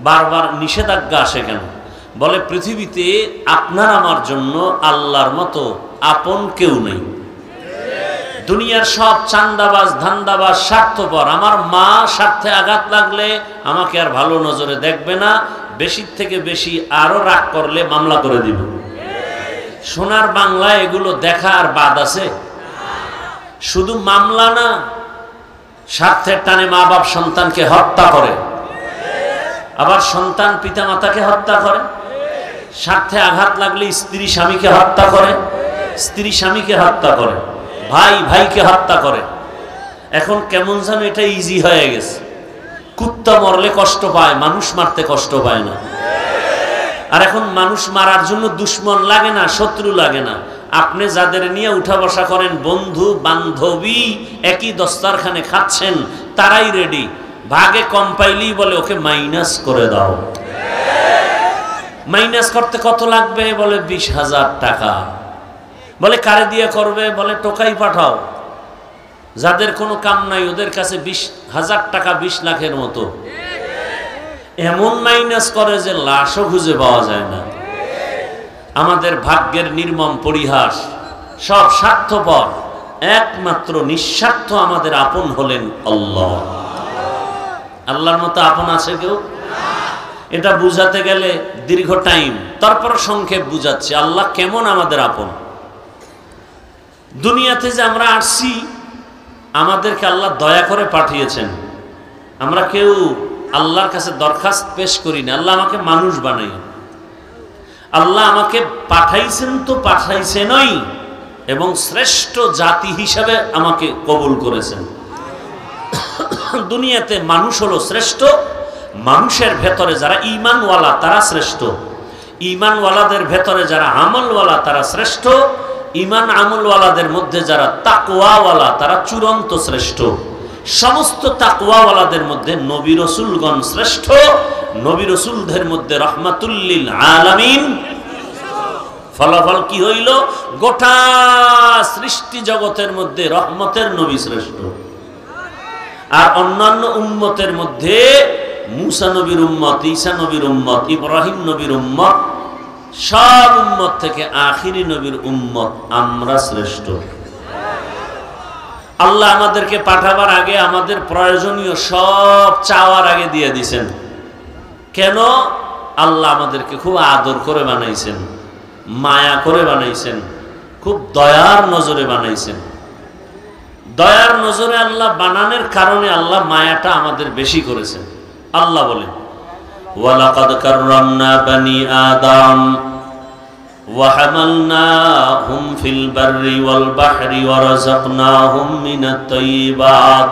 [SPEAKER 1] বারবার নিষেধাজ্ঞা আসে কেন? বলে পৃথিবীতে আপনার আমার জন্য আল্লাহর মতো আপন কেউ নেই। দুনিয়ার সব চান্দাবাজ, ধান্দাবাজ, স্বার্থপর। আমার মা স্বার্থে আঘাত লাগলে আমাকে আর ভালো নজরে দেখবে না, বেশির থেকে বেশি আরো রাগ করলে মামলা করে দিব। সোনার বাংলায় এগুলো দেখা আর বাদ আছে? শুধু মামলা না, স্বার্থের টানে মা বাপ সন্তানকে হত্যা করে, আবার সন্তান পিতা মাতাকে হত্যা করে। স্বার্থে আঘাত লাগলে স্ত্রী স্বামীকে হত্যা করে, স্ত্রী স্বামীকে হত্যা করে, ভাই ভাইকে হত্যা করে। এখন কেমন যেন এটা ইজি হয়ে গেছে। কুত্তা মরলে কষ্ট পায়, মানুষ মারতে কষ্ট পায় না। আর এখন মানুষ মারার জন্য দুশ্মন লাগে না, শত্রু লাগে না। আপনি যাদের নিয়ে উঠা বসা করেন, বন্ধু বান্ধবী, একই দস্তারখানে খাচ্ছেন, তারাই রেডি। ভাগে কম পাইলেই বলে ওকে মাইনাস করে দাও। মাইনাস করতে কত লাগবে? বলে 20,000 টাকা। বলে কারে দিয়ে করবে? বলে টোকাই পাঠাও। যাদের কোনো কাম নাই ওদের কাছে 20,000 টাকা 20 লাখের মতো। এমন মাইনাস করে যে লাশও খুঁজে পাওয়া যায় না। আমাদের ভাগ্যের নির্মম পরিহাস। সব স্বার্থপর, একমাত্র নিঃস্বার্থ আমাদের আপন হলেন আল্লাহ। আল্লাহর মতো আপন আছে কেউ? এটা বুঝাতে গেলে দীর্ঘ টাইম, তারপর সংক্ষেপ বুঝাচ্ছি আল্লাহ কেমন আমাদের আপন। দুনিয়াতে যে আমরা আসছি, আমাদেরকে আল্লাহ দয়া করে পাঠিয়েছেন। আমরা কেউ আল্লাহর কাছে দরখাস্ত পেশ করি না, আল্লাহ আমাকে মানুষ বানাই। আল্লাহ আমাকে পাঠাইছেন তো পাঠাইছেনই, এবং শ্রেষ্ঠ জাতি হিসাবে আমাকে কবুল করেছেন। দুনিয়াতে মানুষ হলো শ্রেষ্ঠ, মানুষের ভেতরে যারা ঈমানওয়ালা তারা শ্রেষ্ঠ, ঈমানওয়ালাদের ভেতরে যারা আমলওয়ালা তারা শ্রেষ্ঠ, ঈমান আমলওয়ালাদের মধ্যে যারা তাকওয়াওয়ালা তারা চূড়ান্ত শ্রেষ্ঠ। সমস্ত তাকওয়াওয়ালাদের মধ্যে নবী রাসূলগণ শ্রেষ্ঠ, নবী রাসূলদের মধ্যে রাহমাতুল লিল আলামিন। ফলাফল কি হইল? গোটা সৃষ্টি জগতের মধ্যে রহমতের নবী শ্রেষ্ঠ, আর অন্যান্য উম্মতের মধ্যে মুসা নবীর উম্মত, ঈসা নবীর উম্মত, ইব্রাহিম নবীর উম্মত, সব উম্মত থেকে আখিরি নবীর উম্মত আমরা শ্রেষ্ঠ। আল্লাহ আমাদেরকে পাঠাবার আগে আমাদের প্রয়োজনীয় সব চাওয়ার আগে দিয়ে দিয়েছেন। কেন? আল্লাহ আমাদেরকে খুব আদর করে বানাইছেন, মায়া করে বানাইছেন, খুব দয়ার নজরে বানাইছেন। দয়ার নজরে আল্লাহ বানানোর কারণে আল্লাহ মায়াটা আমাদের বেশি করেছেন। আল্লাহ বলেন, ওয়ালাকাদ কাররামনা বানি আদম ওয়া হামালনাহুম ফিল বাররি ওয়াল বাহরি ওয়া রাযাকনাহুম মিনাত তাইয়্যিবাত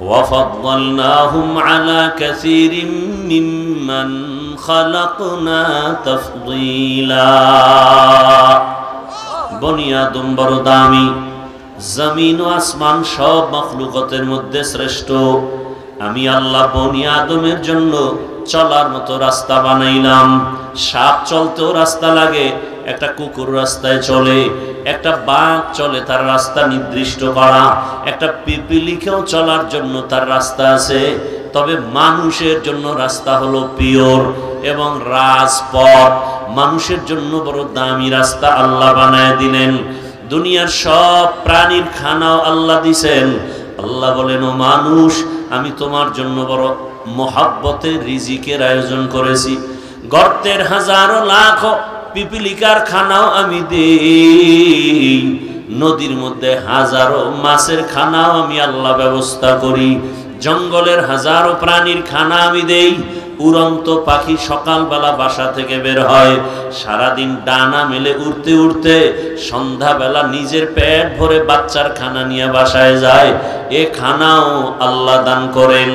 [SPEAKER 1] ওয়া ফাদ্দালনাহুম আলা কাসীরিম মিম্মান খালাকনা তাফদীলা। বনি আদম বড় দামি, জমিন ও আসমান সব মাখলুকাতের মধ্যে শ্রেষ্ঠ। আমি আল্লাহ বনি আদমের জন্য চলার মতো রাস্তা বানাইলাম। সাপ চলতেও রাস্তা লাগে, একটা কুকুর রাস্তায় চলে, একটা বাঘ চলে, তার রাস্তা নির্দিষ্ট করা, একটা পিপিলিকেও চলার জন্য তার রাস্তা আছে। তবে মানুষের জন্য রাস্তা হলো পিওর এবং রাজপথ। মানুষের জন্য বড় দামি রাস্তা আল্লাহ বানায় দিলেন। দুনিয়ার সব প্রাণীর খানাও আল্লাহ দিছেন। আল্লাহ বলেন, ও মানুষ, আমি তোমার জন্য বড় মোহাব্বতের রিজিকের আয়োজন করেছি। গর্তের হাজারো লাখ পিপিলিকার খানাও আমি দেই, নদীর মধ্যে হাজারো মাছের খানাও আমি আল্লাহ ব্যবস্থা করি, জঙ্গলের হাজারো প্রাণীর খানা আমি দেই। উড়ন্ত পাখি সকালবেলা বাসা থেকে বের হয়, সারাদিন ডানা মেলে উড়তে উড়তে সন্ধ্যাবেলা নিজের পেট ভরে বাচ্চার খানা নিয়ে বাসায় যায়। এ খানাও আল্লাহ দান করেন।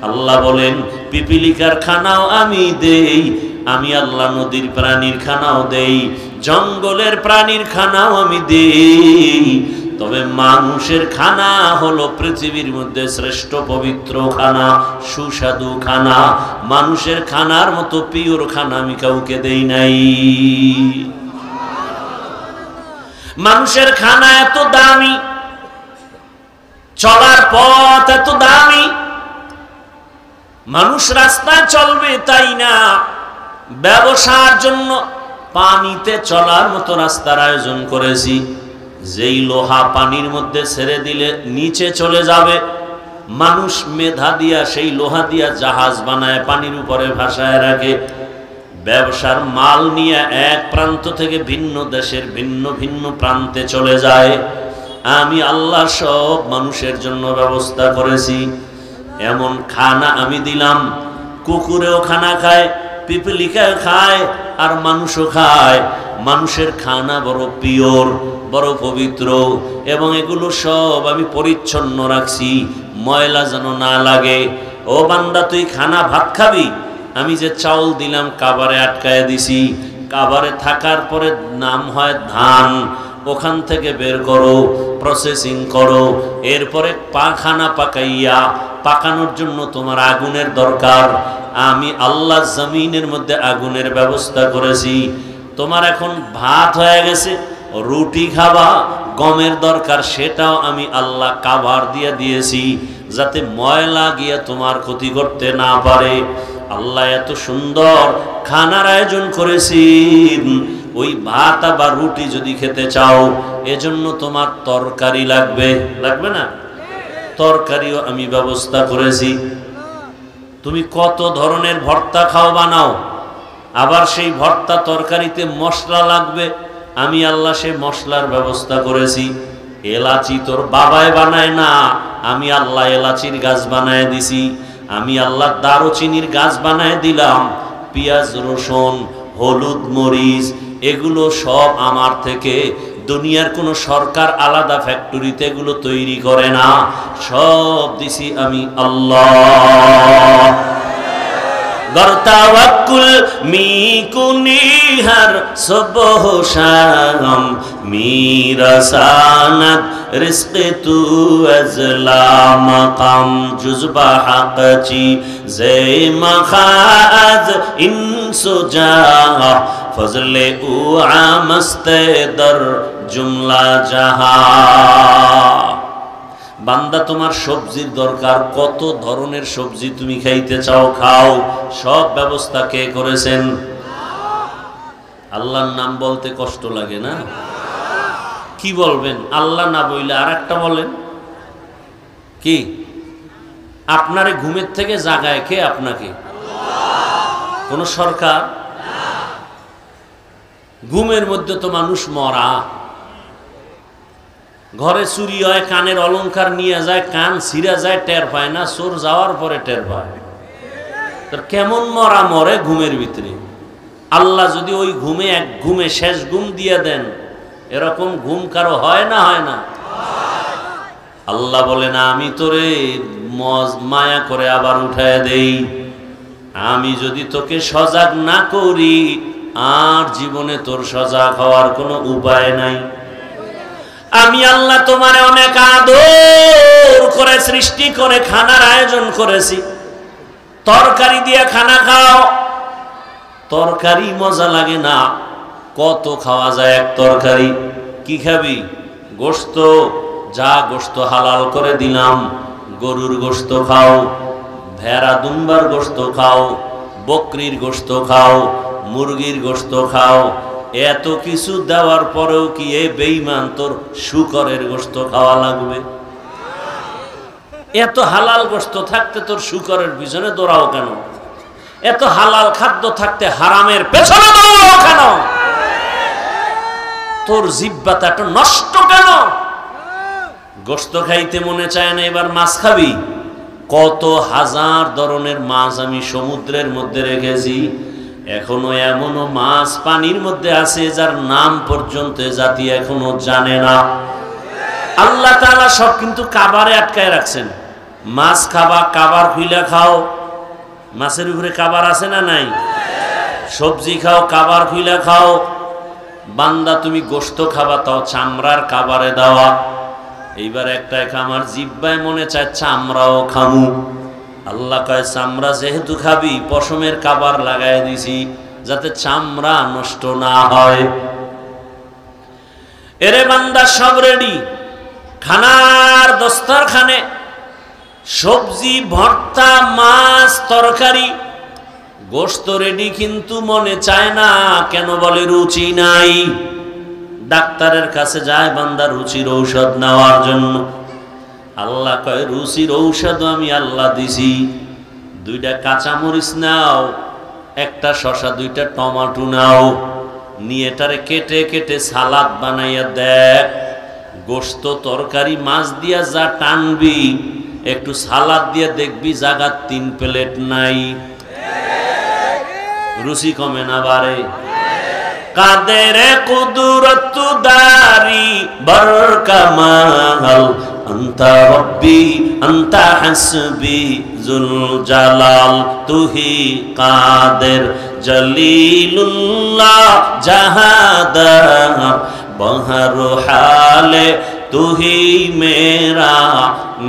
[SPEAKER 1] আল্লাহ বলেন, পিপিলিকার খানাও আমি দেই, আমি আল্লাহ নদীর প্রাণীর খানাও দেই, জঙ্গলের প্রাণীর খানাও আমি দেই। তবে মানুষের খানা হলো পৃথিবীর মধ্যে শ্রেষ্ঠ পবিত্র খানা, সুস্বাদু খানা। মানুষের খানার মতো পিওর খানা আমি কাউকে দেই নাই। মানুষের খানা এত দামি, চলার পথ এত দামি। মানুষ রাস্তায় চলবে তাই না, ব্যবসার জন্য পানিতে চলার মতো রাস্তার আয়োজন করেছি। যেই লোহা পানির মধ্যে ছেড়ে দিলে নিচে চলে যাবে, মানুষ মেধা দিয়া সেই লোহা দিয়া জাহাজ বানায় পানির উপরে ভাসায় রাখে। ব্যবসার মাল নিয়ে এক প্রান্ত থেকে ভিন্ন দেশের ভিন্ন ভিন্ন প্রান্তে চলে যায়। আমি আল্লাহ সব মানুষের জন্য ব্যবস্থা করেছি। এমন খানা আমি দিলাম, কুকুরেও খানা খায়, পিপিলিকাও খায়, আর মানুষও খায়। মানুষের খানা বড় পিওর, বড় পবিত্র, এবং এগুলো সব আমি পরিচ্ছন্ন রাখছি, ময়লা যেন না লাগে। ও বান্দা, তুই খানা ভাত খাবি, আমি যে চাউল দিলাম কাবারে আটকায় দিছি, কাবারে থাকার পরে নাম হয় ধান, ওখান থেকে বের করো, প্রসেসিং করো, এরপরে খানা পাকাইয়া, পাকানোর জন্য তোমার আগুনের দরকার। আমি আল্লাহ জমিনের মধ্যে আগুনের ব্যবস্থা করেছি। তোমার এখন ভাত হয়ে গেছে, রুটি খাবা, গমের দরকার, সেটাও আমি আল্লাহ কাভার দিয়ে দিয়েছি, যাতে ময়লা গিয়ে তোমার ক্ষতি করতে না পারে। আল্লাহ এত সুন্দর খানার আয়োজন করেছেন। ওই ভাত বা রুটি যদি খেতে চাও, এজন্য তোমার তরকারি লাগবে, লাগবে না? তরকারিও আমি ব্যবস্থা করেছি। তুমি কত ধরনের ভর্তা খাও বানাও, আবার সেই ভর্তা তরকারিতে মশলা লাগবে, আমি আল্লাহ সে মশলার ব্যবস্থা করেছি। এলাচি তোর বাবাই বানায় না, আমি আল্লাহ এলাচির গাছ বানায় দিছি। আমি আল্লাহ দারুচিনির গাছ বানায় দিলাম। পেঁয়াজ, রসুন, হলুদ, মরিচ, এগুলো সব আমার থেকে দুনিয়ার কোনো সরকার আলাদা ফ্যাক্টরিতে এগুলো তৈরি করে না, সব দিছি আমি আল্লাহ। গরতাওয়াক্কুল মিকুনিহার সবহ শাম মিরাসানাত রিজকে তু আজলা মাকাম জুজবা হাকচি জে মাখাজ ইনসুজা ফজলে উ আমস্তে দর জুমলা জাহা। বান্দা তোমার সবজির দরকার, কত ধরনের সবজি তুমি খাইতে চাও খাও, সব ব্যবস্থা কে করেছেন? আল্লাহর নাম বলতে কষ্ট লাগে না? কি বলবেন? আল্লাহ না বইলে আর একটা বলেন কি? আপনারে ঘুমের থেকে জাগায় কে? আপনাকে কোন সরকার? ঘুমের মধ্যে তো মানুষ মরা। ঘরে চুরি হয়, কানের অলংকার নিয়ে যায়, কান ছিঁড়া যায়, টের পায় না, চোর যাওয়ার পরে টের পায়। কেমন মরা মরে ঘুমের ভিতরে। আল্লাহ যদি ওই ঘুমে এক ঘুমে শেষ ঘুম দিয়ে দেন, এরকম ঘুম কারো হয় না? হয় না? আল্লাহ বলে না, আমি তোরে মায়া করে আবার উঠায় দেই। আমি যদি তোকে সজাগ না করি, আর জীবনে তোর সজাগ হওয়ার কোনো উপায় নাই। আমি আল্লাহ তোমারে অনেক আদর করে সৃষ্টি করে খানার আয়োজন করেছি। তরকারি দিয়ে খানা খাও, তরকারি মজা লাগে না? কত খাওয়া যায় এক তরকারি? কি খাবি? গোশত, যা গোশত হালাল করে দিলাম। গরুর গোশত খাও, ভেড়া দুম্বার গোশত খাও, বকরির গোশত খাও, মুরগির গোশত খাও। এত কিছু দেওয়ার পরেও কি এ বেঈমান তোর শূকরের গোশত খাওয়া লাগবে? এত হালাল গোশত থাকতে তোর শূকরের পিছনে দৌড়াও কেন? এত হালাল খাদ্য থাকতে হারামের পেছনে দৌড়াও কেন? তোর জিহ্বাটা এত নষ্ট কেন? গোশত খাইতে মনে চায় না, এবার মাছ খাবি? কত হাজার ধরনের মাছ আমি সমুদ্রের মধ্যে রেখেছি, এখনো এমনও মাছ পানির মধ্যে আছে যার নাম পর্যন্ত জাতি এখনো জানে না। আল্লাহ তাআলা সব কিন্তু কাবারে আটকায় রাখছেন। মাছ খাবা, কাবার খুইলা খাও। মাছের উপরে কাবার আছে না নাই? সবজি খাও, কাবার খুইলা খাও। বান্দা তুমি গোশত খাবা, তাও চামড়ার কাবারে দেওয়া। এইবার একটা আমার জিহ্বায় মনে চায় চামড়াও খামু। আল্লাহ কয়, চামড়া যেহেতু খাবি, পশমের কাবার লাগাই দিছি যাতে চামড়া নষ্ট না হয়। এরে বান্দা, সব রেডি। খানার দস্তরখানে সবজি, ভর্তা, মাছ, তরকারি, গোশত রেডি, কিন্তু মনে চায় না। কেন? বলে রুচি নাই। ডাক্তারের কাছে যায় বান্দা রুচির ঔষধ নেওয়ার জন্য। আল্লাহ কয়, রুচির ঔষধ আমি আল্লাহ দিছি। 2টা কাঁচামরিচ নাও, একটা শসা, 2টা টমাটো নাও, নিয়ে এটারে কেটে কেটে সালাদ বানাইয়া দেখ। গোশত, তরকারি, মাছ দিয়া যা টানবি, একটু সালাদ দিয়ে দেখবি জায়গা 3 প্লেট নাই। রুচি কমে না বাড়ে? কাদের কুদরত দারি বরকামাল আন্তা রব্বি আন্তা হাসবি জুল জালাল তুহি কাদের জলিলুল্লাহ জাহাদার বহর হালে তুহি মেরা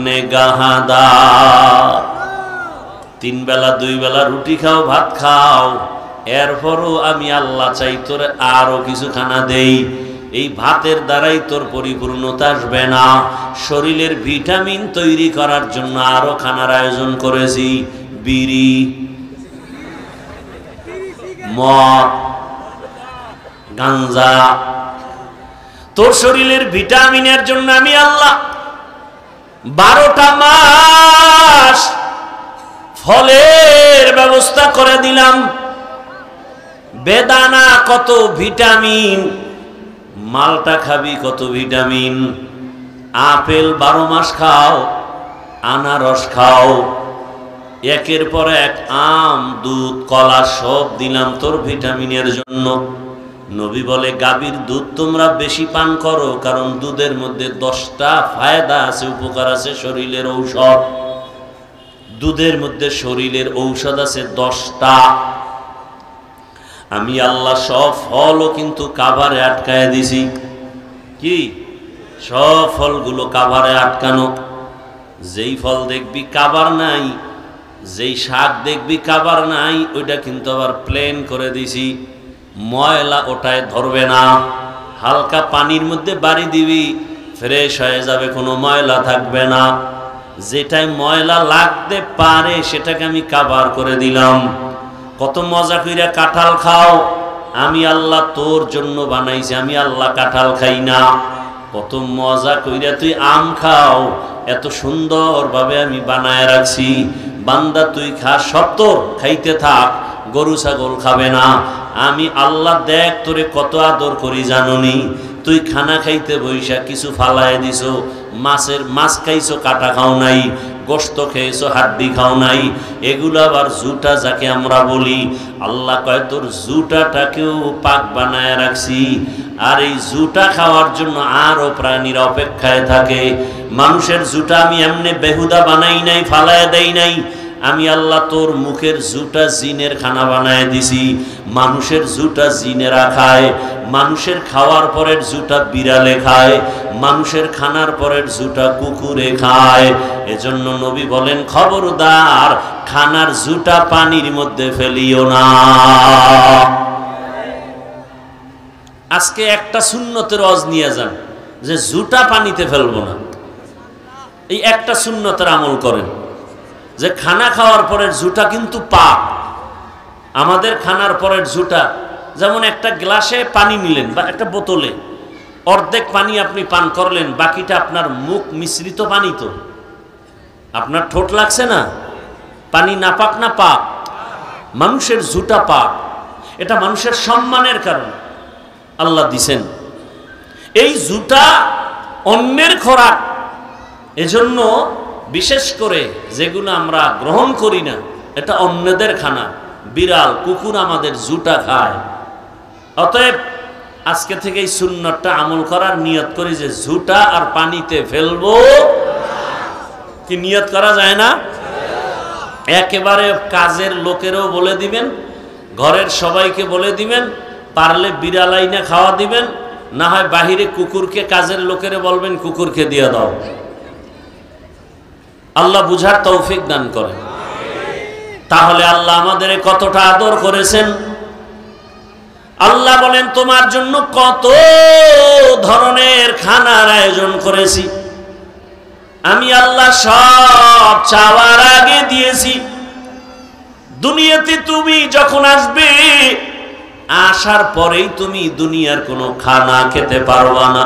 [SPEAKER 1] নেগাহদার। 3 বেলা 2 বেলা রুটি খাও, ভাত খাও, এরপরও আমি আল্লাহ চাই তোর আরো কিছু খানা দেই। এই ভাতের দ্বারাই তোর পরিপূর্ণতা আসবে না। শরীরের ভিটামিন তৈরি করার জন্য আরো খানার আয়োজন করেছি। বিড়ি, মদ, গাঞ্জা। তোর শরীরের ভিটামিনের জন্য আমি আল্লাহ 12টা মাস ফলের ব্যবস্থা করে দিলাম। বেদানা কত ভিটামিন, মালটা খাবি কত ভিটামিন, আপেল 12 মাস খাও, আনারস খাও, একের পর এক আম, দুধ, কলা সব দিলাম তোর ভিটামিনের জন্য। নবী বলে গাভীর দুধ তোমরা বেশি পান করো, কারণ দুধের মধ্যে 10টা ফায়দা আছে, উপকার আছে, শরীরের ঔষধ। দুধের মধ্যে শরীরের ঔষধ আছে 10টা। আমি আল্লাহ সব ফলও কিন্তু কাভারে আটকায় দিছি। কি? সব ফলগুলো কাভারে আটকানো। যেই ফল দেখবি কাভার নাই, যেই শাক দেখবি কাভার নাই, ওইটা কিন্তু আবার প্লেন করে দিছি, ময়লা ওটায় ধরবে না। হালকা পানির মধ্যে বাড়ি দিবি, ফ্রেশ হয়ে যাবে, কোনো ময়লা থাকবে না। যেটাই ময়লা লাগতে পারে সেটাকে আমি কাভার করে দিলাম। কত মজা কইরা কাঁঠাল খাও, আমি আল্লাহ তোর জন্য বানাইছি, আমি আল্লাহ কাঁঠাল খাই না। কত মজা কইরা তুই আম খাও, এত সুন্দরভাবে আমি বানায় রাখছি। বান্দা তুই খা, সত্তর খাইতে থাক, গরু ছাগল খাবে না। আমি আল্লাহ দেখ তোরে কত আদর করি জাননি। তুই খানা খাইতে বইসা কিছু ফালায় দিছো, মাছ খাইছো, কাটা খাও নাই, গোশত খেয়েছো, হাড্ডি খাও নাই। এগুলো আবার জুটা যাকে আমরা বলি। আল্লাহ কয় তোর জুটাটাকেও পাক বানায় রাখছি। আর এই জুটা খাওয়ার জন্য আরো প্রাণীরা অপেক্ষায় থাকে। মানুষের জুটা আমি এমনি বেহুদা বানাই নাই, ফালায় দেই নাই। আমি আল্লাহ তোর মুখের জুটা জিনের খানা বানায় দিছি। মানুষের জুটা জিনেরা খায়, মানুষের খাওয়ার পরের জুটা বিড়ালে খায়, মানুষের খানার পরের জুটা কুকুরে খায়। এজন্য নবী বলেন খবরদার খানার জুটা পানির মধ্যে ফেলিও না। আজকে একটা সুন্নতের ওয়াজ নিয়ে যান যে জুটা পানিতে ফেলবো না। এই একটা সুন্নতের আমল করেন যে খানা খাওয়ার পরের জুটা কিন্তু পাক। আমাদের খানার পরের জুটা, যেমন একটা গ্লাসে পানি নিলেন বা একটা বোতলে অর্ধেক পানি আপনি পান করলেন, বাকিটা আপনার মুখ মিশ্রিত পানি, তো আপনার ঠোঁট লাগছে না? পানি নাপাক না পাক? মানুষের জুটা পাক। এটা মানুষের সম্মানের কারণে আল্লাহ দিছেন। এই জুটা অন্যের খোরাক, এজন্য বিশেষ করে যেগুলো আমরা গ্রহণ করি না, এটা অন্যদের খানা। বিড়াল কুকুর আমাদের জুটা খায়। অতএব আজকে থেকে এই সুন্নতটা আমল করার নিয়ত করি যে জুটা আর পানিতে ফেলবো। কি নিয়ত করা যায় না? একেবারে কাজের লোকেরও বলে দিবেন, ঘরের সবাইকে বলে দিবেন, পারলে বিড়াল আইনা খাওয়া দিবেন, না হয় বাহিরে কুকুরকে, কাজের লোকেরে বলবেন কুকুরকে দিয়ে দাও। আল্লাহ বুঝার তৌফিক দান করেন। তাহলে আল্লাহ আমাদের কতটা আদর করেছেন। আল্লাহ বলেন তোমার জন্য কত ধরনের খানার আয়োজন করেছি। আমি আল্লাহ সব চাওয়ার আগে দিয়েছি। দুনিয়াতে তুমি যখন আসবে, আসার পরেই তুমি দুনিয়ার কোনো খানা খেতে পারবা না।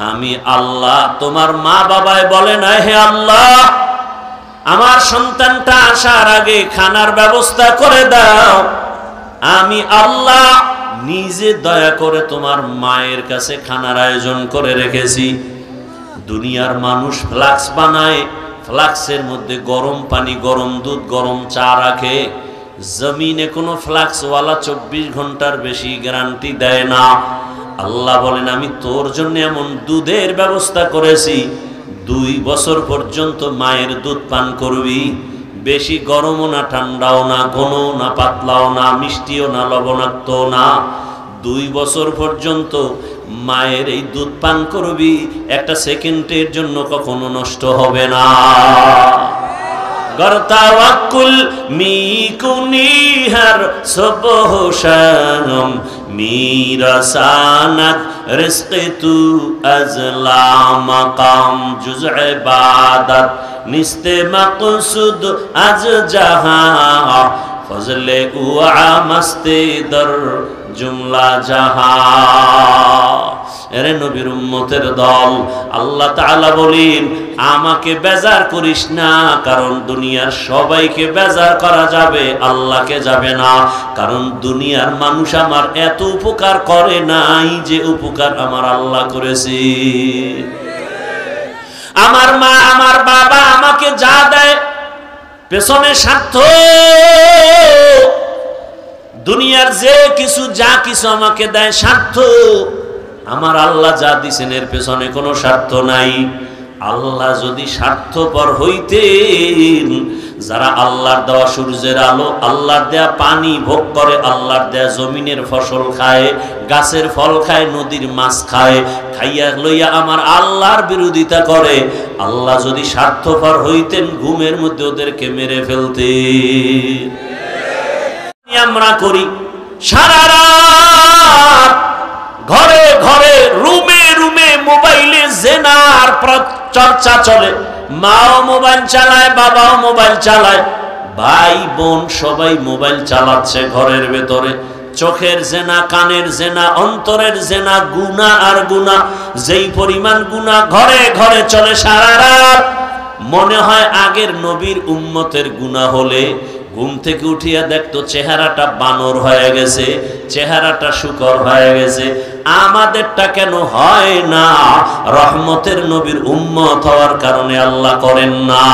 [SPEAKER 1] আমি আল্লাহ, তোমার মা বাবায় বলে না হে আল্লাহ আমার সন্তানটা আসার আগে খানার ব্যবস্থা করে দাও। আমি আল্লাহ নিজে দয়া করে তোমার মায়ের কাছে খানার আয়োজন করে রেখেছি। দুনিয়ার মানুষ ফ্লাক্স বানায়, ফ্লাক্সের মধ্যে গরম পানি, গরম দুধ, গরম চা রাখে। জমিনে কোনো ফ্লাক্সওয়ালা 24 ঘন্টার বেশি গ্যারান্টি দেয় না। আল্লাহ বলেন আমি তোর জন্য এমন দুধের ব্যবস্থা করেছি, 2 বছর পর্যন্ত মায়ের দুধ পান করবি। বেশি গরমও না, ঠান্ডাও না, ঘনও না, পাতলাও না, মিষ্টিও না, লবণাক্ত না। 2 বছর পর্যন্ত মায়ের এই দুধ পান করবি, একটা সেকেন্ডের জন্য কখনো নষ্ট হবে না। গরতাওয়াক্কুল মিকুনিহার সবহ শাম মিরাসানাত রিজকে তু আজলা মাকাম জুজ ইবাদত নিস্তে মাকসুদ আজ জাহা ফজলে উআ মস্তে দর জুমলা জাহা। এরে নবীর উম্মতের দল, আল্লাহ তাআলা বলেন আমাকে বেজার করিস না, কারণ দুনিয়ার সবাইকে বেজার করা যাবে, আল্লাহকে যাবে না। কারণ দুনিয়ার মানুষ আমার এত উপকার করে নাই যে উপকার আমার আল্লাহ করেছে। আমার মা আমার বাবা আমাকে যা দেয় পেছনে স্বার্থ। দুনিয়ার যে কিছু যা কিছু আমাকে দেয় স্বার্থ, আমার আল্লাহ যা দিছেন এর পেছনে কোনো স্বার্থ নাই। আল্লাহ যদি স্বার্থপর হইতেন, যারা আল্লাহর দেওয়া সূর্যের আলো, আল্লাহর দেয়া পানি ভোগ করে, আল্লাহর দেয়া জমিনের ফসল খায়, গাছের ফল খায়, নদীর মাছ খায়, খাইয়া লইয়া আমার আল্লাহর বিরোধিতা করে, আল্লাহ যদি স্বার্থপর হইতেন ঘুমের মধ্যে ওদেরকে মেরে ফেলতেন। আমরা করি সারা রাত ঘরে ঘরে রুমে রুমে মোবাইলে জেনার চর্চা চলে। মাও মোবাইল চালায়, বাবাও মোবাইল চালায়, ভাই বোন সবাই মোবাইল চালাচ্ছে ঘরের ভেতরে। চোখের জেনা, কানের জেনা, অন্তরের জেনা, গুনাহ আর গুনাহ, যেই পরিমাণ গুনাহ ঘরে ঘরে চলে সারা রাত। মনে হয় আগের নবীর উম্মতের গুনাহ হলে ঘুম থেকে উঠিয়া দেখতো চেহারাটা বানর হয়ে গেছে, চেহারাটা শুকর হয়ে গেছে। আমাদেরটা কেন হয় না? রহমতের নবীর উম্মত হওয়ার কারণে আল্লাহ করেন না।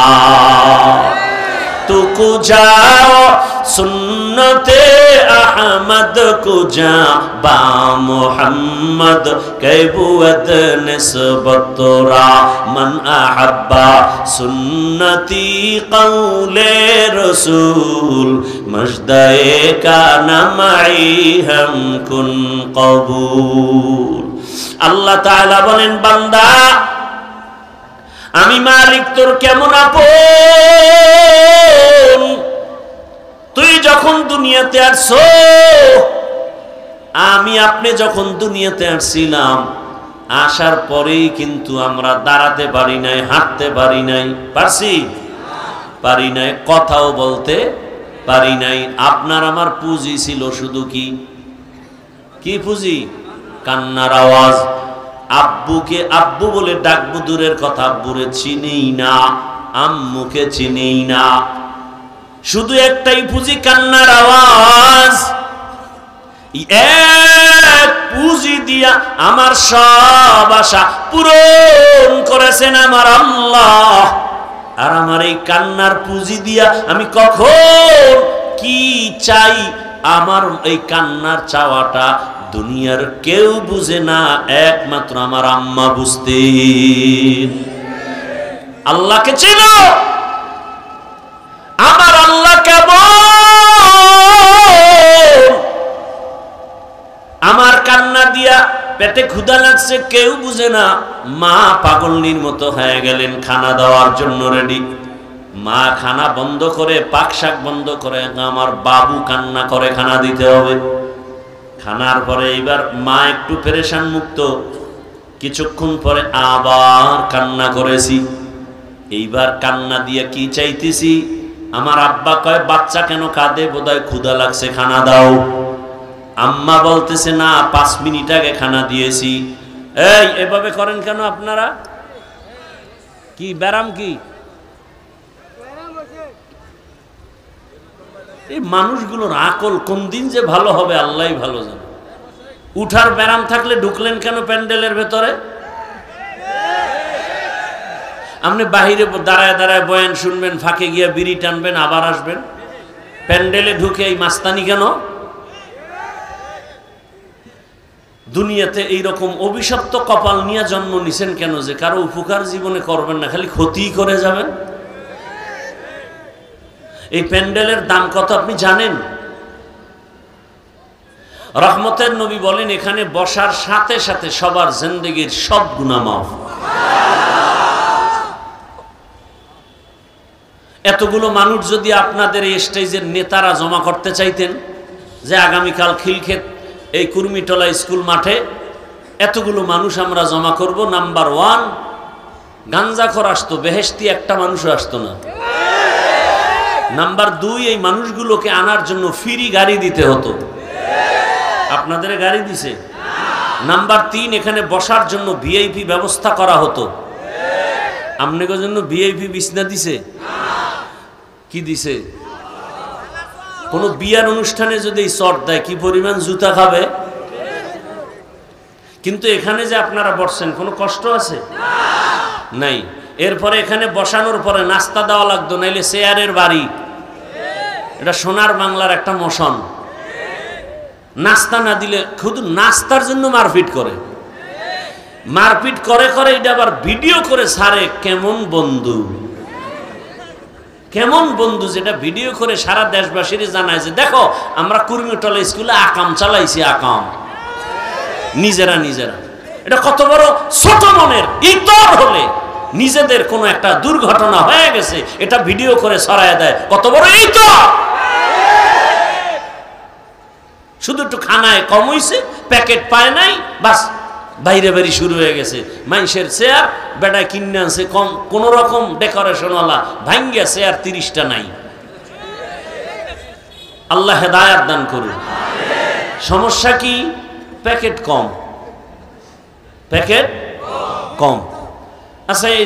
[SPEAKER 1] तुकु जाओ सुन्नते अहमद को जा बा मुहम्मद कैबुअत निस्बतरा मन अहब्बा सुन्नती कौले रसूल मजदाए का नमाई हम कुन कबूल। अल्लाह ताला बोलेन बंदा আমি মালিক তোর কেমন আপন। তুই যখন দুনিয়াতে আসছো, আমি আপনি যখন দুনিয়াতে আসছিলাম, আসার পরেই কিন্তু আমরা দাঁড়াতে পারি নাই, হাঁটতে পারি নাই, পারছি? পারি নাই, কথাও বলতে পারি নাই। আপনার আমার পুঁজি ছিল শুধু কি কি পুঁজি? কান্নার আওয়াজ। আব্বুকে আব্বু বলে ডাকবো দূরের কথা, আব্বুরে চিনেই না, আম্মুকে চিনেই না, শুধু একটাই পুঁজি, কান্নার আওয়াজ। এক পুঁজি দিয়া আমার সব আশা পূরণ করেছেন আমার আল্লাহ। আর আমার এই কান্নার পুঁজি দিয়া আমি কখন কি চাই, আমার এই কান্নার চাওয়াটা দুনিয়ার কেউ বুঝে না, একমাত্র আমার আম্মা বুঝতেন। আল্লাহকে চিনো? আমার আল্লাহ কেমন? আমার কান্না দিয়া পেটে ক্ষুধা লাগছে কেউ বুঝে না। মা পাগলনির মতো হয়ে গেলেন খানা দেওয়ার জন্য রেডি। মা খানা বন্ধ করে, পাক শাক বন্ধ করে, আমার বাবু কান্না করে খানা দিতে হবে। খানার পরে এইবার মা একটু পেরেশান মুক্ত, কিছুক্ষণ পরে আবার কান্না করেছি। এইবার কান্না দিয়ে কি চাইতেছি, আমার আব্বা কয় বাচ্চা কেন কাঁদে, বোধহয় ক্ষুধা লাগছে, খানা দাও। আম্মা বলতেছে না, 5 মিনিট আগে খানা দিয়েছি। এই এভাবে করেন কেন আপনারা? কি ব্যারাম? কি এই মানুষগুলোর আকল কোন দিন যে ভালো হবে আল্লাহই ভালো জানে। উঠার ব্যারাম থাকলে ঢুকলেন কেন প্যান্ডেলের ভেতরে? আপনি বাহিরে দাঁড়ায় দাঁড়ায় বয়ান শুনবেন, ফাঁকে গিয়া বিড়ি টানবেন, আবার আসবেন। প্যান্ডেলে ঢুকে এই মাস্তানি কেন? দুনিয়াতে এইরকম অভিশপ্ত কপাল নিয়ে জন্ম নিছেন কেন যে কারো উপকার জীবনে করবেন না, খালি ক্ষতিই করে যাবেন? এই প্যান্ডেলের দাম কত আপনি জানেন? রহমতের নবী বলেন এখানে বসার সাথে সাথে সবার জিন্দেগীর সব গুনাহ মাফ। এতগুলো মানুষ যদি আপনাদের এই স্টেজের নেতারা জমা করতে চাইতেন যে আগামীকাল খিলক্ষেত এই কুর্মিটলা স্কুল মাঠে এতগুলো মানুষ আমরা জমা করব, নাম্বার 1 গাঞ্জাখোর আসতো, বেহেশতি একটা মানুষও আসতো না। নাম্বার 2 এই মানুষগুলোকে আনার জন্য ফ্রি গাড়ি দিতে হতো। আপনাদের গাড়ি দিছে? নাম্বার 3 এখানে বসার জন্য ভিআইপি ব্যবস্থা করা হতো। আপনাদের জন্য ভিআইপি বিছনা দিছে? কি দিছে? কোন বিয়ার অনুষ্ঠানে যদি শর্ট দেয় কি পরিমাণ জুতা খাবে। কিন্তু এখানে যে আপনারা বসছেন কোনো কষ্ট আছে? নাই। এরপরে এখানে বসানোর পরে নাস্তা দেওয়া লাগতো, নাইলে চেয়ারের বাড়ি। এটা সোনার বাংলার একটা মোশন। নাস্তা না দিলে শুধু নাস্তার জন্য মারপিট করে, মারপিট করে করে এটা আবার ভিডিও করে ছাড়ে। কেমন বন্ধু, কেমন বন্ধু যেটা ভিডিও করে সারা দেশবাসীর জানায় যে দেখো আমরা কুর্মিটলা স্কুলে আকাম চালাইছি, আকাম নিজেরা নিজেরা। এটা কত বড় ছোট মনের। ইতর হলে নিজেদের কোনো একটা দুর্ঘটনা হয়ে গেছে এটা ভিডিও করে ছড়ায় দেয়, কত বড় ইতর। শুধু একটু খানায় কম হইছে, প্যাকেট পায় নাই, বাস বাইরে বাড়ি শুরু হয়ে গেছে। মানুষের চেয়ার বেটায় কিনে আনছে কম কোন রকম ডেকোরেশনওয়ালা, ভাঙ্গিয়া চেয়ার 30টা নাই। আল্লাহ হেদায়াত দান করুন। সমস্যা কি? প্যাকেট কম, প্যাকেট কম। আচ্ছা এই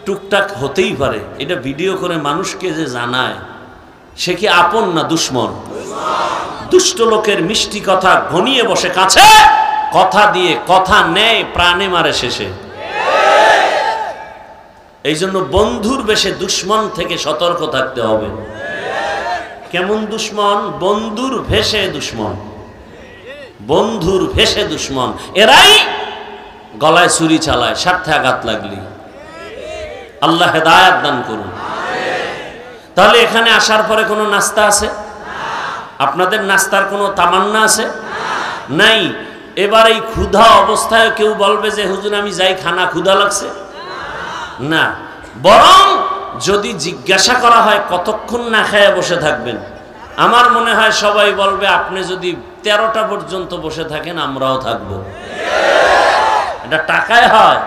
[SPEAKER 1] টুকটাক হতেই পারে, এটা ভিডিও করে মানুষকে যে জানায় সে কি আপন না দুশ্মন? দুষ্ট লোকের মিষ্টি কথা ঘনিয়ে বসে কাছে, কথা দিয়ে কথা নেয়, প্রাণে মারে শেষে। এই জন্য বন্ধুর বেশে দুশ্মন থেকে সতর্ক থাকতে হবে। কেমন দুশ্মন? বন্ধুর ভেসে দুশ্মন, বন্ধুর ভেসে দুশ্মন। এরাই গলায় ছুরি চালায় স্বার্থে আঘাত লাগলি। আল্লাহ হেদায়াত দান করুন। তাহলে এখানে আসার পরে কোনো নাস্তা আছে? আপনাদের নাস্তার কোনো তামান্না আছে? নাই। এবার এই ক্ষুধা অবস্থায় কেউ বলবে যে হুজুর আমি যাই, খানা ক্ষুধা লাগছে না। বরং যদি জিজ্ঞাসা করা হয় কতক্ষণ না খেয়ে বসে থাকবেন, আমার মনে হয় সবাই বলবে আপনি যদি 13টা পর্যন্ত বসে থাকেন আমরাও থাকবো। এটা টাকায় হয়?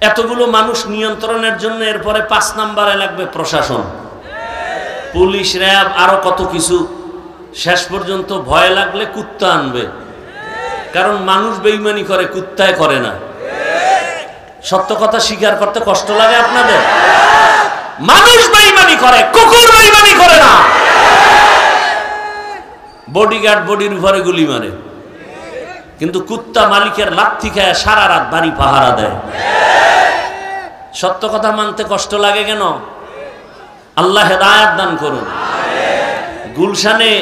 [SPEAKER 1] এতগুলো মানুষ নিয়ন্ত্রণের জন্য এরপরে 5 নম্বরে লাগবে প্রশাসন, পুলিশ, র্যাব, আরো কত কিছু। শেষ পর্যন্ত ভয় লাগলে কুত্তা আনবে, কারণ মানুষ বেঈমানি করে, কুত্তায় করে না। সত্য কথা স্বীকার করতে কষ্ট লাগে আপনাদের? মানুষ বেঈমানি করে, কুকুর বেঈমানি করে না। বডিগার্ড বডির উপরে গুলি মারে, কিন্তু কুত্তা মালিকের লাথি খায় সারা রাত বাড়ি পাহারা দেয়। সত্য কথা মানতে কষ্ট লাগে কেন? আল্লাহ হেদায়াত দান করুন। গুলশানে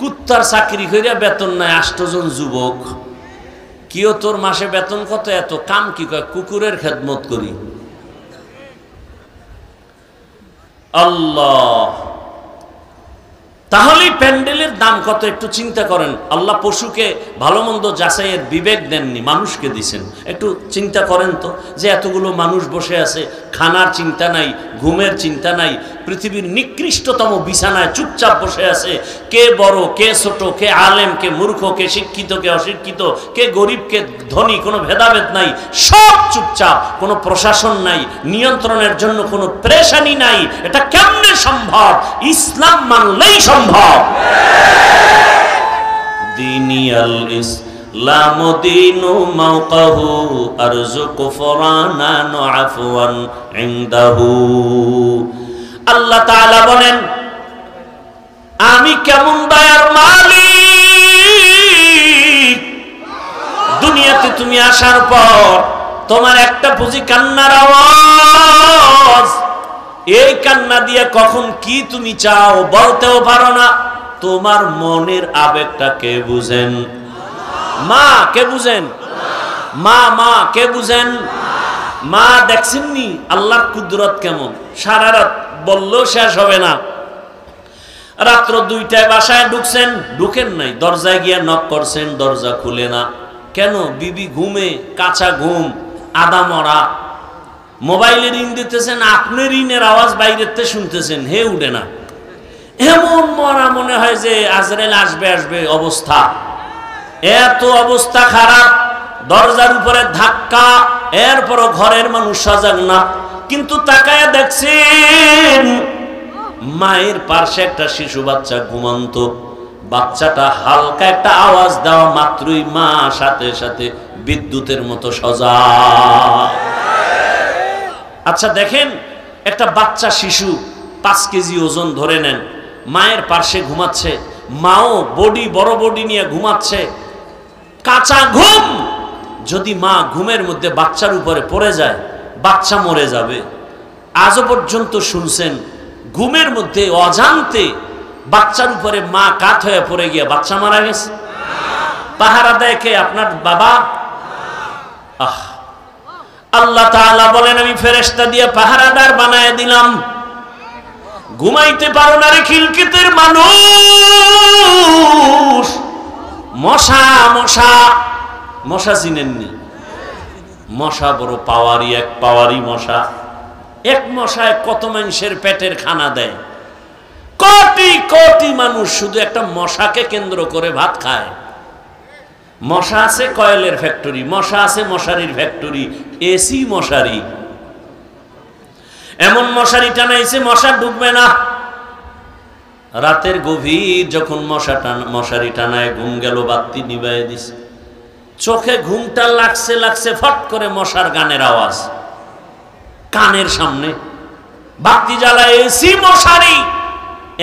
[SPEAKER 1] কুত্তার চাকরি করিয়া বেতন নাই 8 জন যুবক। কিও তোর মাসে বেতন কত? এত। কাম কি? কয় কুকুরের খেদমত করি। আল্লাহ, তাহলে প্যান্ডেলের দাম কত একটু চিন্তা করেন। আল্লাহ পশুকে ভালো মন্দ যাচাইয়ের বিবেক দেননি, মানুষকে দিছেন। একটু চিন্তা করেন তো যে এতগুলো মানুষ বসে আছে, খানার চিন্তা নাই, ঘুমের চিন্তা নাই, পৃথিবীর নিকৃষ্টতম বিছানায় চুপচাপ বসে আছে। কে বড়, কে ছোট, কে আলেম, কে মূর্খ, কে শিক্ষিত, কে অশিক্ষিত, কে গরিব, কে ধনী, কোনো ভেদাভেদ নাই, সব চুপচাপ। কোনো প্রশাসন নাই, নিয়ন্ত্রণের জন্য কোনো প্রেশানি নাই। এটা কেমনে সম্ভব? ইসলাম মানলেই সম্ভব। দিনিয়াল ইসলাম দিনু মাওকাহু আরজুকু ফরানান আফওয়ান ইনদাহু। আল্লাহ তাআলা বলেন আমি কেমন দয়ার মালিক। দুনিয়াতে তুমি আসার পর তোমার একটা বুঝি কান্নার আওয়াজ, এই কান্না দিয়ে কখন কি তুমি চাও বলতেও পারো না। তোমার মনের আবেগটা কে বুঝেন? মা। কে বুঝেন? মা। মা কে বুঝেন? মা। দেখছেননি আল্লাহর কুদরত কেমন? সারা রাত বললেও শেষ হবে না। রাত্র 2টায় বাসায় ঢুকছেন, ঢুকেন নাই, দরজায় গিয়া নক করছেন, দরজা খুলে না। কেন? বিবি ঘুমে, কাঁচা ঘুম, আদা মরা। মোবাইলে রিং দিতেছেন, আপনি রিনের আওয়াজ বাইরেতে শুনতেছেন, হে উঠে না। এমন মরা মনে হয় যে আজরাইল আসবে আসবে অবস্থা। এত অবস্থা খারাপ, দরজার উপরে ধাক্কা, এরপরও ঘরের মানুষ সজাগ না। কিন্তু তাকায় দেখছেন মায়ের পাশে একটা শিশু বাচ্চা ঘুমন্ত। বাচ্চাটা হালকা একটা আওয়াজ দেওয়া মাত্রই মা সাথে সাথে বিদ্যুতের মতো সজাগ। আচ্ছা দেখেন, একটা বাচ্চা শিশু 5 কেজি ওজন ধরে নেন, মায়ের পাশে ঘুমাচ্ছে, মাও বডি বড় বডি নিয়ে ঘুমাচ্ছে, কাঁচা ঘুম। যদি মা ঘুমের মধ্যে বাচ্চার উপরে পড়ে যায়, বাচ্চা মরে যাবে। আজও পর্যন্ত শুনছেন ঘুমের মধ্যে অজান্তে বাচ্চার উপরে মা কাত হয়ে পড়ে গিয়া বাচ্চা মারা গেছে? পাহারা দেয় কে? আপনার বাবা। আল্লাহ তাআলা বলেন আমি ফেরেশতা দিয়ে পাহারাদার বানায় দিলাম। ঘুমাইতে পারো না রে খিলকিতের মানুষ। মশা মশা মশা চিনেননি? মশা বড় পাওয়ারি, এক পাওয়ারি মশা। এক মশায় কত মানুষের পেটের খানা দেয়। কোটি কোটি মানুষ শুধু একটা মশাকে কেন্দ্র করে ভাত খায়। মশা আছে কয়েলের ফ্যাক্টরি, মশা আছে মশারির ফ্যাক্টরি, এসি মশারি। এমন মশারি টানাইছে মশা ঢুকবে না। রাতের গভীর যখন মশারি টানায় ঘুম গেল, বাতি নিভাইয়া দিছে। চোখে ঘুমটা লাগছে লাগছে, ফট করে মশার গানের আওয়াজ কানের সামনে। বাতি জ্বালায়, এসি মশারি।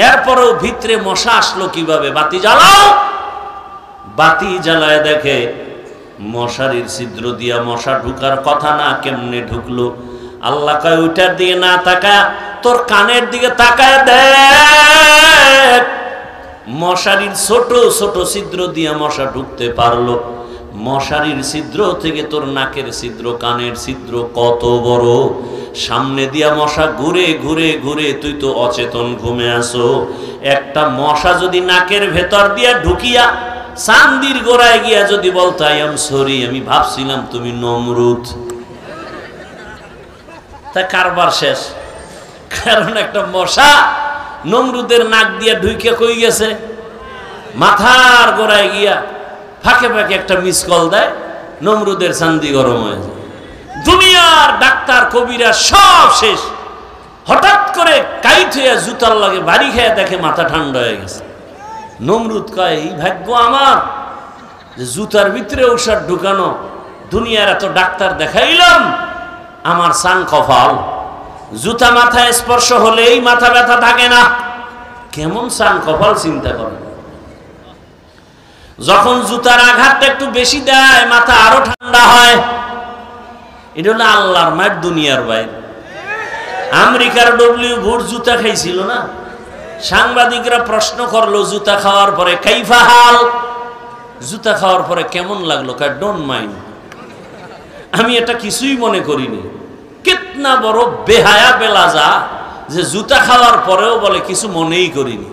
[SPEAKER 1] এরপরেও ভিতরে মশা আসলো কিভাবে? বাতি জ্বালাও। বাতি জ্বালায় দেখে মশারির ছিদ্র দিয়া মশা ঢুকার কথা না, কেমনে ঢুকলো? আল্লাহ কয় ওইটার দিকে না তাকায় তোর কানের দিকে তাকায় দেখ। মশারির ছোট ছোট ছিদ্র দিয়া মশা ঢুকতে পারলো। মশারির ছিদ্র থেকে তোর নাকের ছিদ্র, কানের ছিদ্র কত বড়। সামনে দিয়া মশা ঘুরে ঘুরে ঘুরে, তুই তো অচেতন ঘুমে আসো। একটা মশা যদি নাকের ভেতর দিয়া ঢুকিয়া চান্দির গোড়ায় গিয়া যদি বলতো আই এম সরি, আমি ভাবছিলাম তুমি নমরুদ, তা কারবার শেষ। কারণ একটা মশা নমরুদের নাক দিয়া ঢুকে কই গেছে? মাথার গোড়ায় গিয়া ফাঁকে ফাঁকে একটা মিস কল দেয়, নমরুদের চান্দি গরম হয়ে যায়। দুনিয়ার ডাক্তার কবিরা সব শেষ। হঠাৎ করে কাইট হইয়া জুতার লাগে বাড়ি খেয়ে দেখে মাথা ঠান্ডা হয়ে গেছে। নমরুদ কয় এই ভাগ্য আমার যে জুতার ভিতরে ঔষধ ঢুকানো। দুনিয়ার এত ডাক্তার দেখাইলাম, আমার সান কপাল। জুতা মাথায় স্পর্শ হলেই মাথা ব্যথা থাকে না। কেমন সান কপাল চিন্তা করেন। যখন জুতার আঘাতটা একটু বেশি দেয় মাথা আরো ঠান্ডা হয়। এটা হলো আল্লাহর মায়ের দুনিয়ার বাইরে। আমেরিকার ডব্লিউ বুশ জুতা খাইছিল না? সাংবাদিকরা প্রশ্ন করলো জুতা খাওয়ার পরে কাইফা হাল, জুতা খাওয়ার পরে কেমন লাগলো? ডোন্ট মাইন্ড, আমি এটা কিছুই মনে করিনি। কিতনা বড় বেহায়া বেলাজা যে জুতা খাওয়ার পরেও বলে কিছু মনেই করিনি।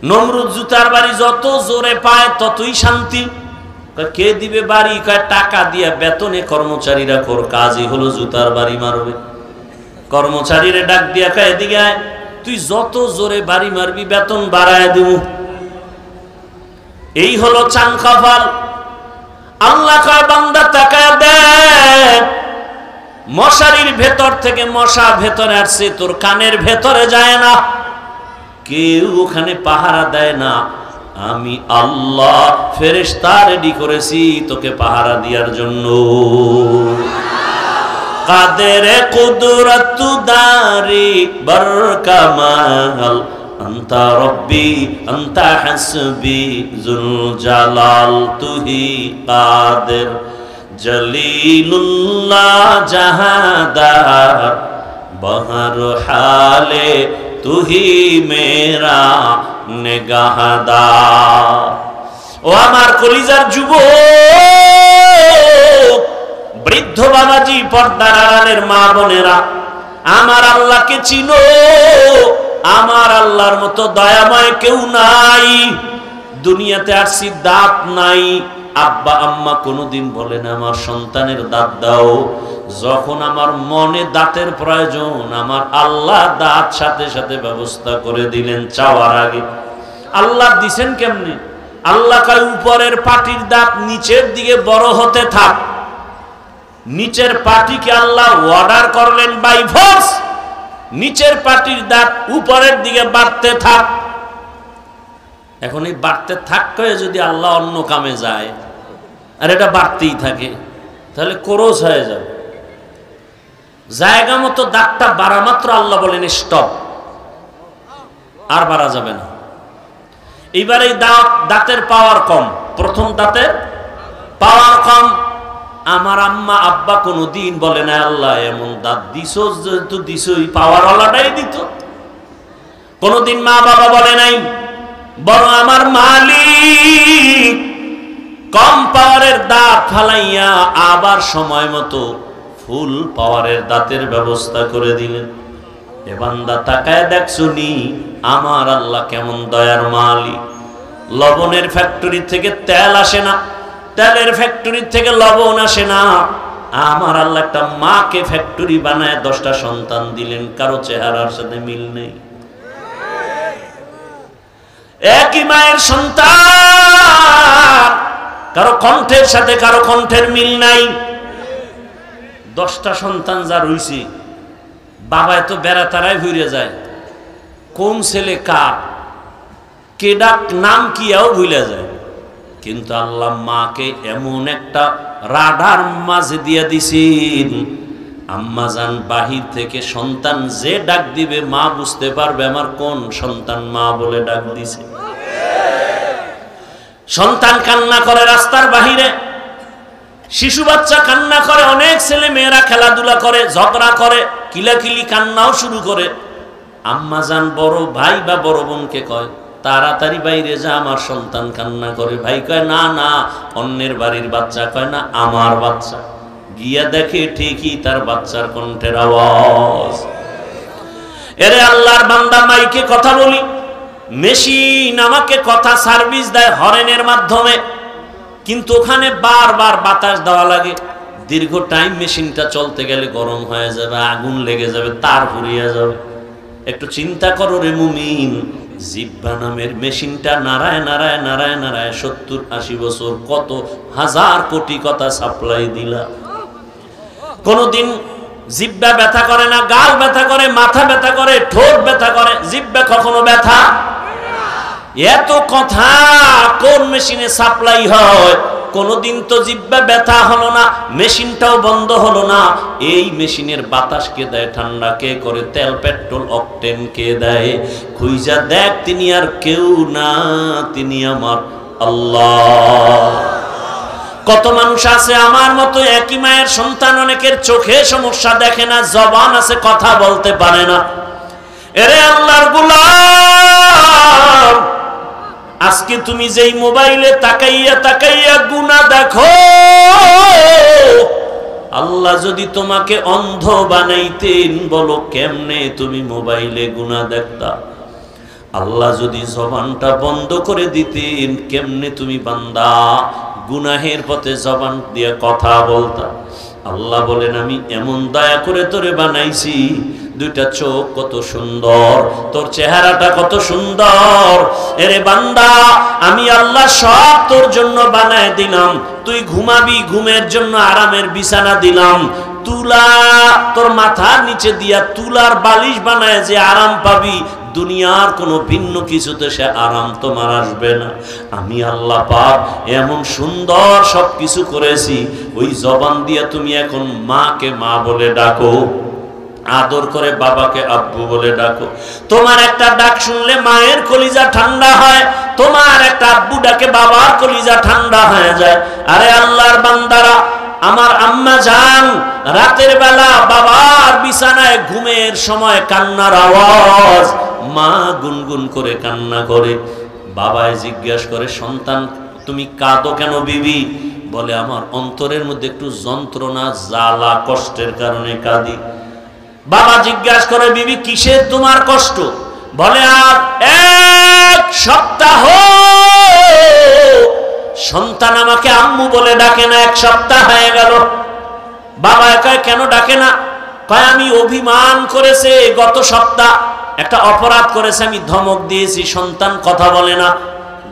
[SPEAKER 1] নমরুদ জুতার বাড়ি যত জোরে পায় ততই শান্তি। কে দিবে বাড়ি? কয় টাকা দিয়া বেতনে কর্মচারীরা কর, কাজই হলো জুতার বাড়ি মারবে। কর্মচারীরা ডাক দিয়া কয় এদিকে আয়, তুই যত জোরে বাড়ি মারবি বেতন বাড়ায় দিব। এই হলো চান কপাল। আল্লাহ কয় বান্দা তাকায় দেখ, মশারির ভেতর থেকে মশা ভেতরে আসছে, তোর কানের ভেতরে যায় না। কেউ ওখানে পাহারা দেয় না। আমি আল্লাহ ফেরেশতা রেডি করেছি তোকে পাহারা দেওয়ার জন্য। কাদের কুদরত দারি বরকামাল, আনতা রব্বি আনতা হাসবি জুল জালাল, তুহি কাদের জলিলুল্লাহ জাহাদার, বহর হালে তুহি মেরা নেগাহদার। ও আমার কলিজার যুবক, বৃদ্ধ বাবাজি, পর্দার আড়ালের মা বোনেরা, আমার আল্লাহকে চিনো। আমার আল্লাহর মতো দয়াময় কেউ নাই। দুনিয়াতে আসছি দাঁত নাই। আব্বা আম্মা কোনোদিন বলে না আমার সন্তানের দাঁত দাও। যখন আমার মনে দাঁতের প্রয়োজন, আমার আল্লাহ দাঁত সাথে সাথে ব্যবস্থা করে দিলেন চাওয়ার আগে। আল্লাহ দিছেন কেমনে? আল্লাহ কয় উপরের পাটির দাঁত নিচের দিকে বড় হতে থাক। নিচের পাটিকে আল্লাহ অর্ডার করলেন বাই ফোর্স, নিচের পাটির দাঁত উপরের দিকে বাড়তে থাক। এখন এই বাড়তে থাকতে যদি আল্লাহ অন্য কামে যায় আর এটা বাড়তেই থাকে, তাহলে ক্রোশ হয়ে যাবে। জায়গা মতো দাঁতটা বাড়া মাত্র আল্লাহ বলেন স্টপ, আর বাড়া যাবে না। এইবার এই দাঁতের পাওয়ার কম, প্রথম দাঁতের পাওয়ার কম। আমার আম্মা আব্বা কোনোদিন বলে না আল্লাহ এমন দাঁত দিছো, যেহেতু দিছোই পাওয়ার ওয়ালাটাই দিত। কোনদিন মা বাবা বলে নাই, বরং আমার মালিক কম পাওয়ারের দাঁত ফালাইয়া আবার সময় মতো ফুল পাওয়ারের দাঁতের ব্যবস্থা করে দিলেন। এ বান্দা তাকায় দেখছুনি আমার আল্লাহ কেমন দয়ার মালিক। লবণের ফ্যাক্টরি থেকে তেল আসে না, তেলের ফ্যাক্টরি থেকে লবণ আসে না, আমার আল্লাহ একটা মাকে ফ্যাক্টরি বানায় 10টা সন্তান দিলেন, কারো চেহারার সাথে মিল নেই। একই মায়ের সন্তান, কারো কণ্ঠের সাথে কারো কণ্ঠের মিল নাই। 10টা সন্তান যার হইছে, বাবায় তো বেড়াতারাই ভুলে যায়, কোন ছেলে কার, কে ডাক নাম কি এও ভুলে যায়। কিন্তু আল্লাহ মাকে এমন একটা রাডার মাঝে দিয়ে দিছেন, আম্মা জান বাহির থেকে সন্তান যে ডাক দিবে মা বুঝতে পারবে আমার কোন সন্তান মা বলে ডাক দিছে। সন্তান কান্না করে রাস্তার বাহিরে, শিশু বাচ্চা কান্না করে, অনেক ছেলে মেয়েরা খেলাধুলা করে, ঝগড়া করে, কিলাকিলি কান্নাও শুরু করে। আম্মা জান বড় ভাই বা বড় বোনকে কয়, তাড়াতাড়ি বাইরে যা, আমার সন্তান কান্না করে। ভাই কয় না না, অন্যের বাড়ির বাচ্চা। কয় না, আমার বাচ্চা। গিয়া দেখে ঠিকই তার বাচ্চার কণ্ঠের আওয়াজ। এরে আল্লাহর বান্দা, মাইকে কথা বলি, মেশিন আমাকে কথা সার্ভিস দেয় হরেনের মাধ্যমে, কিন্তু ওখানে বারবার বাতাস দেওয়া লাগে। দীর্ঘ টাইম মেশিনটা চলতে গেলে গরম হয়ে যাবে, আগুন লেগে যাবে, তার পুড়িয়ে যাবে। একটু চিন্তা করো রে মুমিন, জিহ্বা নামের মেশিনটা নাড়ায় নাড়ায় নাড়ায় নাড়ায় 70-80 বছর কত হাজার কোটি কথা সাপ্লাই দিলা। কোনদিন জিহ্বা ব্যথা করে না? গাল ব্যথা করে, মাথা ব্যথা করে, ঠোঁট ব্যথা করে, জিহ্বা কখনো ব্যথা? এত কথা কোন মেশিনে সাপ্লাই হয়? কোনদিন তো জিহ্বা ব্যথা হলো না, মেশিনটাও বন্ধ হলো না। এই মেশিনের বাতাস কে দেয়, ঠান্ডা কে করে, তেল পেট্রোল অকটেন কে দেয়? খুঁজা দেখ, তিনি আর কেউ না, তিনি আমার আল্লাহ। কত মানুষ আছে আমার মতো একই মায়ের সন্তান, অনেকের চোখে সমস্যা, দেখে না, জবান আছে কথা বলতে পারে না। এরে আল্লাহর গোলাম, আজকে তুমি যেই মোবাইলে তাকাইয়া তাকাইয়া গুনাহ দেখো, আল্লাহ যদি তোমাকে অন্ধ বানাইতেন, বলো কেমনে তুমি মোবাইলে গুনাহ দেখতা? আল্লাহ যদি জবানটা বন্ধ করে দিতেন, কেমনে তুমি বান্দা গুনাহের পথে জবান দিয়ে কথা বলতা? আল্লাহ বলেন, আমি এমন দয়া করে তোরে বানাইছি, দুইটা চোখ কত সুন্দর, তোর চেহারাটা কত সুন্দর। এরে বান্দা, আমি আল্লাহ সব তোর জন্য বানায় দিলাম। তুই ঘুমাবি, ঘুমের জন্য আরামের বিছানা দিলাম। তুলা তোর মাথার নিচে দিয়া তুলার বালিশ বানায় যে আরাম পাবি, দুনিয়ার কোনো ভিন্ন কিছুতে সে আরাম তোমার আসবে না। আমি আল্লাহ পাক এমন সুন্দর সব কিছু করেছি, ওই জবান দিয়া তুমি এখন মাকে মা বলে ডাকো, আদর করে বাবাকে আব্বু বলে ডাকো। তোমার একটা ডাক শুনলে মায়ের কলিজা ঠান্ডা হয়, তোমার একটা আব্বু ডাকে বাবার কলিজা ঠান্ডা হয়ে যায়। আরে আল্লাহর বান্দারা, আমার আম্মা জান রাতের বেলা বাবার বিছানায় ঘুমের সময় কান্নার আওয়াজ, মা গুনগুন করে কান্না করে। বাবায় জিজ্ঞাসা করে, সন্তান তুমি কাঁদো কেন বিবি? বলে, আমার অন্তরের মধ্যে একটু যন্ত্রণা, জ্বালা, কষ্টের কারণে কাঁদি। বাবা জিজ্ঞাসা করে, বিবি কিসের তোমার কষ্ট? বলে, আর 1 সপ্তাহ সন্তান আমাকে আম্মু বলে ডাকে না, 1 সপ্তাহ হয়ে গেল। বাবা কয়, কেন ডাকে না? কয়, আমি অভিমান করেছে, গত সপ্তাহ একটা অপরাধ করেছে, আমি ধমক দিয়েছি, সন্তান কথা বলে না।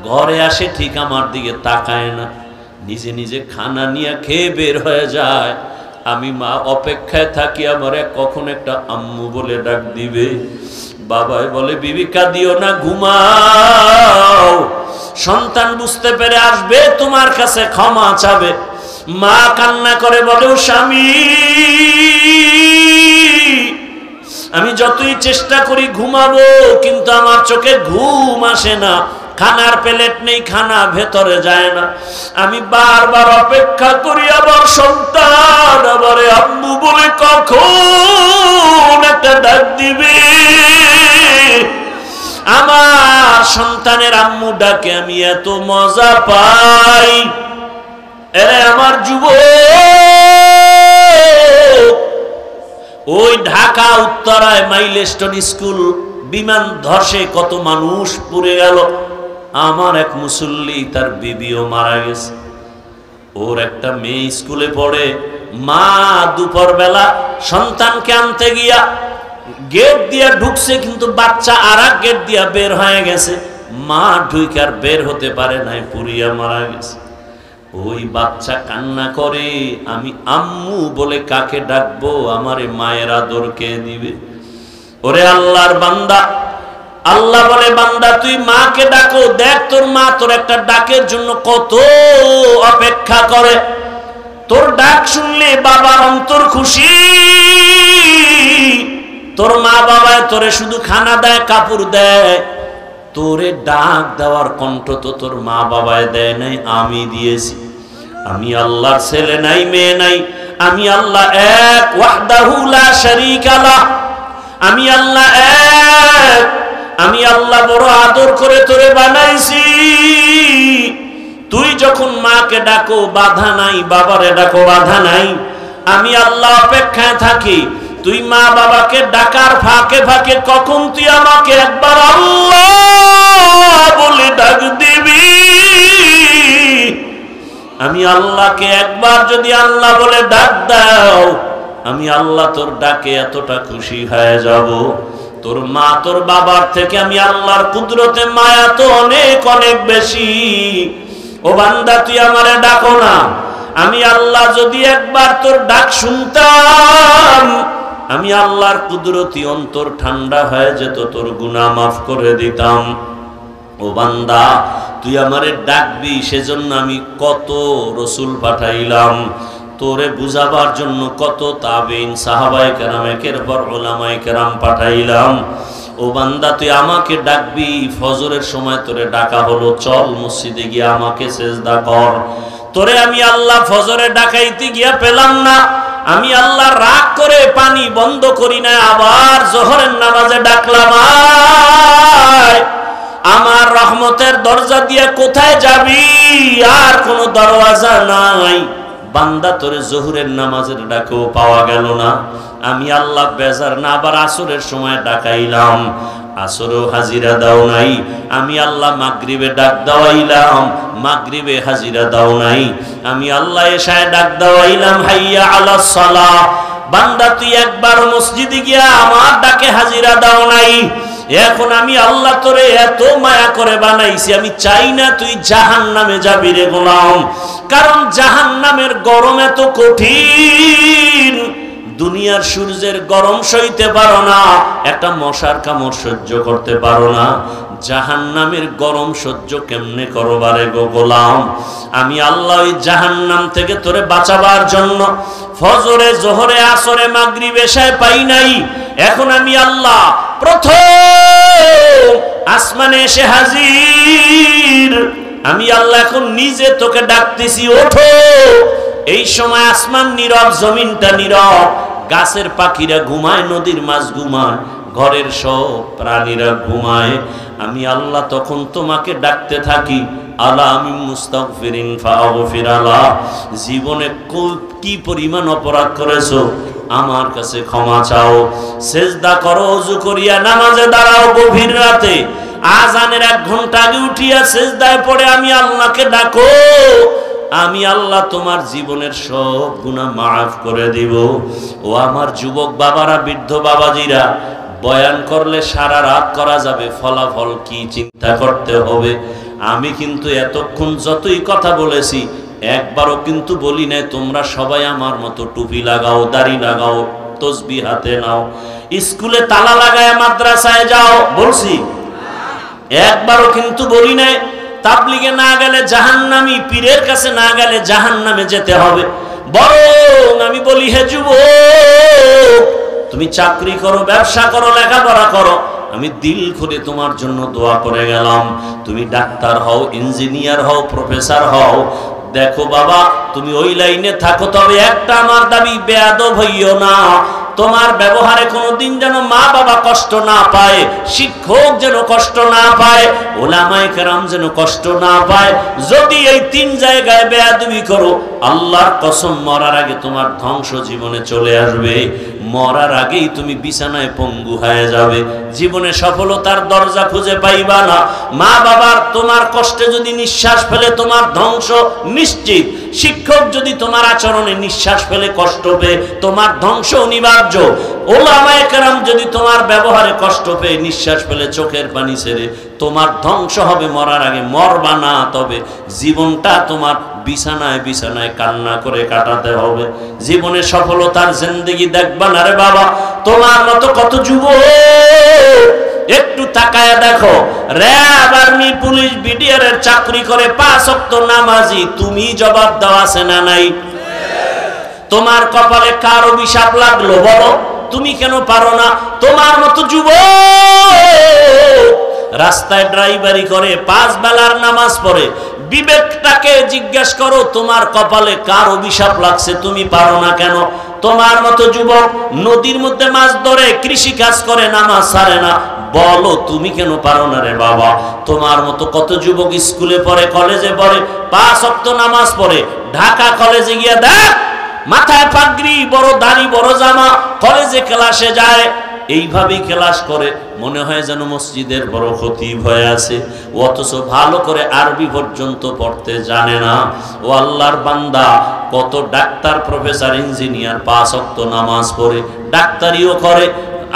[SPEAKER 1] ঘরে আসে ঠিক আমার দিকে তাকায় না, নিজে নিজে খানা নিয়ে খেয়ে বের হয়ে যায়। আমি মা অপেক্ষায় থাকি আমারে কখন একটা আম্মু বলে ডাক দিবে। বাবাই বলে, বিবি কাঁদিও না, ঘুমাও। সন্তান বুঝতে পেরে আসবে, তোমার কাছে ক্ষমা চাবে। মা কান্না করে বলে, ও স্বামী, আমি যতই চেষ্টা করি ঘুমাবো, কিন্তু আমার চোখে ঘুম আসে না। খানার প্লেট নেই, খানা ভেতরে যায় না। আমি বারবার অপেক্ষা করি, আবার সন্তান আবার আম্মু বলে কখন একটা ডাক দিবে। আমার সন্তানের আম্মু ডাকে আমি এত মজা পাই। এরে আমার যুবক, ওই ঢাকা উত্তরায় মাইলস্টোন স্কুল বিমান ধসে কত মানুষ পুড়ে গেল। আমার এক মুসল্লি তার বিবিও মারা গেছে। ওর একটা মেয়ে স্কুলে পড়ে, মা দুপুর বেলা সন্তানকে আনতে গিয়া গেট দিয়া ঢুকছে, কিন্তু বাচ্চা আর এক গেট দিয়া বের হয়ে গেছে। মা ঢুকে আর বের হতে পারে নাই, পুড়িয়া মারা গেছে। ওই বাচ্চা কান্না করে, আমি আম্মু বলে কাকে ডাকবো? আমারে মায়ের আদর কে দিবে? ওরে আল্লাহর বান্দা, আল্লাহ বলে বান্দা তুই মাকে ডাকো, দেখ তোর মা তোর একটা ডাকের জন্য কত অপেক্ষা করে। তোর ডাক শুনলে বাবার অন্তর খুশি। তোর মা বাবায় তোরে শুধু খানা দেয়, কাপড় দেয়, তোরে ডাক দেওয়ার কণ্ঠ তো তোর মা বাবায় দেয় নাই, আমি দিয়েছি। আমি আল্লাহর ছেলে নাই, মেয়ে নাই, আমি আল্লাহ এক, ওয়াহদাহু লা শারীকা লাহ। আমি আল্লাহ এক, আমি আল্লাহ বড় আদর করে তোরে বানাইছি। তুই যখন মাকে ডাকো বাধা নাই, বাবারে ডাকো বাধা নাই। আমি আল্লাহ অপেক্ষায় থাকি, তুই মা বাবাকে ডাকার ফাঁকে ফাঁকে কখন তুই আমাকে একবার আল্লাহ বলে ডাক দিবি। আমি আল্লাহকে একবার যদি আল্লাহ বলে ডাক দাও, আমি আল্লাহ তোর ডাকে এতটা খুশি হয়ে যাব। তোর মা তোর বাবার থেকে আমি আল্লাহর কুদরতে মায়া তো অনেক অনেক বেশি। ও বান্দা তুই আমারে ডাকো না, আমি আল্লাহ যদি একবার তোর ডাক শুনতাম, আমি আল্লাহর কুদরতি অন্তর ঠান্ডা হয়ে যেত, তোর গুনাহ মাফ করে দিতাম। ও বান্দা তুই আমারে ডাকবি, সেজন্য আমি কত রসুল পাঠাইলাম, তোরে বুঝাবার জন্য কত তাবিন সাহাবায়ে কেরাম, একের পর উলামায়ে কেরাম পাঠাইলাম। ও বান্দা তুই আমাকে ডাকবি, ফজরের সময় তোরে ডাকা হলো, চল মসজিদে গিয়ে আমাকে সেজদা কর। তোরে আমি আল্লাহ ফজরে ডাকাইতে গিয়া পেলাম না, আমি আল্লাহ রাগ করে পানি বন্ধ করি না, আবার জোহরের নামাজে ডাকলাম, আয় আমার রহমতের দরজা দিয়ে কোথায় যাবি? আর কোনো দরওয়াজা নাই। বান্দা তোরে জোহরের নামাজের ডাকেও পাওয়া গেল না, আমি আল্লাহ বেজার না, আবার আসরের সময় ডাকাইলাম, আসরেও হাজিরা দাও নাই। আমি আল্লাহ মাগরিবে ডাক দাওয়াইলাম, মাগরিবে হাজিরা দাও নাই। আমি আল্লাহ এশায় ডাক দাওয়াইলাম, হাইয়া আলাস সালাহ। বান্দা তুই একবার মসজিদে গিয়া আমার ডাকে হাজিরা দাও নাই। এখন আমি আল্লাহ তোরে এত মায়া করে বানাইছি, আমি চাই না তুই জাহান্নামে যাবি রে গোলাম। কারণ জাহান্নামের গরম এত কঠিন, দুনিয়ার সূর্যের গরম সইতে পারো না, একটা মশার কামড় সহ্য করতে পারো না, জাহান্নামের গরম সহ্য কেমনে করবারে গো গোলাম? আমি আল্লাহ ওই জাহান্নাম থেকে তোরে বাঁচাবার জন্য ফজরে জোহরে আসরে মাগরিব এশায় পাই নাই। এখন আমি আল্লাহ প্রথম আসমানে এসে হাজির। আমি আল্লাহ এখন নিজে তোকে ডাকতেছি, ওঠো। এই সময় আসমান নীরব, জমিনটা নীরব, গাছের পাখিরা ঘুমায়, নদীর মাছ ঘুমায়, ঘরের সব প্রাণীরা ঘুমায়। আমি আল্লাহ তখন তোমাকে ডাকতে থাকি, আলা আমি মুস্তাগফিরিন ফাগফির আলা। জীবনে কি পরিমাণ অপরাধ করেছো, আমার কাছে ক্ষমা চাও। সেজদা করো, ওযু করিয়া নামাজে দাঁড়াও, গভীর রাতে আজানের 1 ঘন্টা আগে উঠিয়া সেজদায় পড়ে আমি আল্লাহকে ডাকো, আমি আল্লাহ তোমার জীবনের সব গুনাহ মাফ করে দিব। ও আমার যুবক বাবারা, বৃদ্ধ বাবাজিরা, বয়ান করলে সারা রাত করা যাবে, ফলাফল কি চিন্তা করতে হবে। আমি কিন্তু এতক্ষণ যতই কথা বলেছি একবারও কিন্তু বলি নাই তোমরা সবাই আমার মতো টুপি লাগাও, দাড়ি লাগাও, তসবিহ হাতে নাও, স্কুলে তালা লাগায় মাদ্রাসায় যাও, বলছি? একবারও কিন্তু বলি নাই তাবলিগে না গেলে জাহান্নামী, পীরের কাছে না গেলে জাহান্নামে যেতে হবে। বরং আমি বলি, হে যুবক, তুমি চাকরি করো, ব্যবসা করো, লেখাপড়া করো, আমি দিল খুলে তোমার জন্য দোয়া করে গেলাম। তুমি ডাক্তার হও, ইঞ্জিনিয়ার হও, প্রফেসর হও, দেখো বাবা তুমি ওই লাইনে থাকো, তবে একটা আমার দাবি, বেয়াদব হইও না। তোমার ব্যবহারে কোনোদিন যেন মা বাবা কষ্ট না পায়, শিক্ষক যেন কষ্ট না পায়, উলামায়ে কেরাম যেন কষ্ট না পায়। যদি এই তিন জায়গায় বেয়াদবি করো, আল্লাহর কসম মরার আগে তোমার ধ্বংস জীবনে চলে আসবে। মরার আগেই তুমি বিছানায় পঙ্গু হয়ে যাবে, জীবনে সফলতার দরজা খুঁজে পাইবা না। মা বাবার তোমার কষ্টে যদি নিঃশ্বাস ফেলে তোমার ধ্বংস নিশ্চিত। শিক্ষক যদি তোমার আচরণে নিঃশ্বাস ফেলে কষ্ট পেয়ে তোমার ধ্বংস অনিবার্য। উলামায়ে কেরাম যদি তোমার ব্যবহারে কষ্ট পেয়ে নিঃশ্বাস ফেলে চোখের পানি ছেড়ে তোমার ধ্বংস হবে। মরার আগে মরবা না, তবে জীবনটা তোমার বিছানায় বিছানায় কান্না করে কাটাতে হবে। জীবনে সফলতার জিন্দেগি দেখবা না রে বাবা। তোমার মতো কত যুবক একটু তাকায়া দেখো, র‍্যাব, আর্মি, পুলিশ, বিডিআর এর চাকরি করে 5 ওয়াক্ত নামাজি, তুমি জবাব দাও আছে না নাই? তোমার কপালে কার অভিশাপ লাগলো বলো? তুমি কেন পারো না? তোমার মতো যুবক রাস্তায় ড্রাইভারি করে 5 বেলার নামাজ পড়ে, বিবেকটাকে জিজ্ঞেস করো তোমার কপালে কার অভিশাপ লাগছে, তুমি পারো না কেন? তোমার মতো যুবক নদীর মধ্যে মাছ ধরে, কৃষি কাজ করে, নামাজ ছাড়ে না, বলো তুমি কেন পারো না রে বাবা? তোমার মতো কত যুবক স্কুলে পড়ে, কলেজে পড়ে, 5 ওয়াক্ত নামাজ পড়ে, ঢাকা কলেজে গিয়ে দেখ মাথায় পাগড়ি, বড় দাড়ি, বড় জামা, কলেজে ক্লাসে যায়, এইভাবেই ক্লাস করে, মনে হয় যেন মসজিদের বড় খতিব হয়ে আছে, অথচ ভালো করে আরবি পর্যন্ত পড়তে জানে না। ও আল্লাহর বান্দা, কত ডাক্তার, প্রফেসর, ইঞ্জিনিয়ার 5 ওয়াক্ত নামাজ পড়ে, ডাক্তারিও করে,